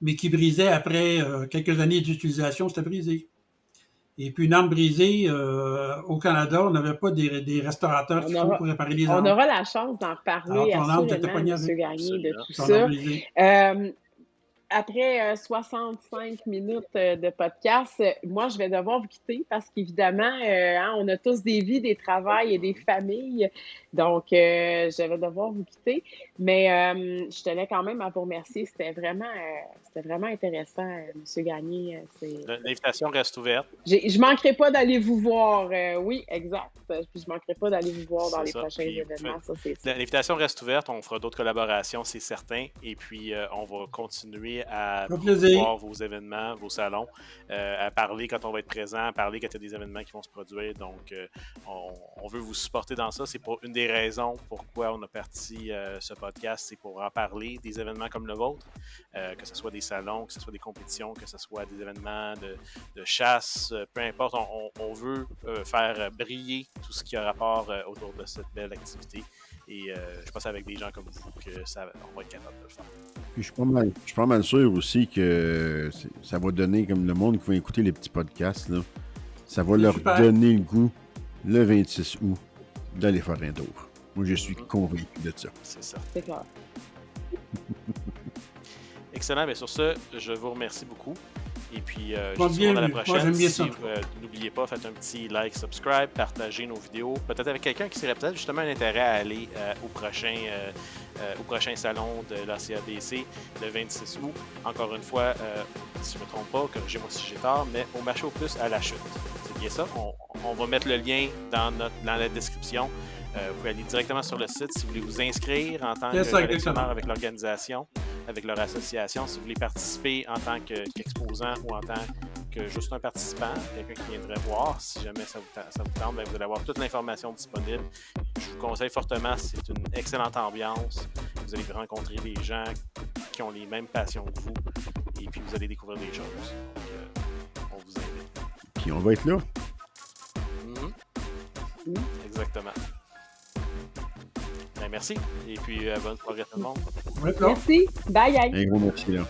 mais qui brisaient après quelques années d'utilisation, c'était brisé. Et puis une arme brisée, au Canada, on n'avait pas des restaurateurs qu'il faut pour réparer les armes. On aura la chance d'en reparler assurément, M. Gagné, de tout ça. Après 65 minutes de podcast, moi, je vais devoir vous quitter parce qu'évidemment, on a tous des vies, des travails et des familles. Donc, je vais devoir vous quitter. Mais je tenais quand même à vous remercier. C'était vraiment intéressant, M. Gagné. L'invitation reste ouverte. Je ne manquerai pas d'aller vous voir. Oui, exact. Puis je ne manquerai pas d'aller vous voir dans les prochains événements. Ça, c'est ça. L'invitation reste ouverte. On fera d'autres collaborations, c'est certain. Et puis, on va continuer à voir vos événements, vos salons, à parler quand on va être présent, à parler quand il y a des événements qui vont se produire. Donc, on veut vous supporter dans ça. C'est pour une des raisons pourquoi on a parti ce podcast. C'est pour en parler des événements comme le vôtre, que ce soit des salons, que ce soit des compétitions, que ce soit des événements de chasse, peu importe. On veut faire briller tout ce qui a rapport autour de cette belle activité. Et je pense avec des gens comme vous qu'on va être capable de le faire. Puis je suis pas mal sûr aussi que ça va donner, comme le monde qui va écouter les petits podcasts, là, ça va leur donner le goût, le 26 août, d'aller faire un tour. Moi, je suis convaincu de ça. C'est ça. C'est clair. Excellent. Bien, sur ce, je vous remercie beaucoup. Et puis, je vous dis à la prochaine. N'oubliez pas, faites un petit like, subscribe, partagez nos vidéos. Peut-être avec quelqu'un qui serait peut-être justement un intérêt à aller au prochain salon de la CADC le 26 août. Encore une fois, si je ne me trompe pas, corrigez-moi si j'ai tort, mais au marché aux puces à la chute. C'est bien ça. On va mettre le lien dans la description. Vous pouvez aller directement sur le site si vous voulez vous inscrire en tant que collectionneur avec l'organisation, avec leur association. Si vous voulez participer en tant qu'exposant ou en tant que juste un participant, quelqu'un qui viendrait voir, si jamais ça vous tente, vous allez avoir toute l'information disponible. Je vous conseille fortement, c'est une excellente ambiance. Vous allez rencontrer des gens qui ont les mêmes passions que vous et puis vous allez découvrir des choses. Donc, on vous invite. Puis on va être là. Exactement. Bien, merci. Et puis, bonne soirée à tout le monde. Merci. Bye. Un gros merci là.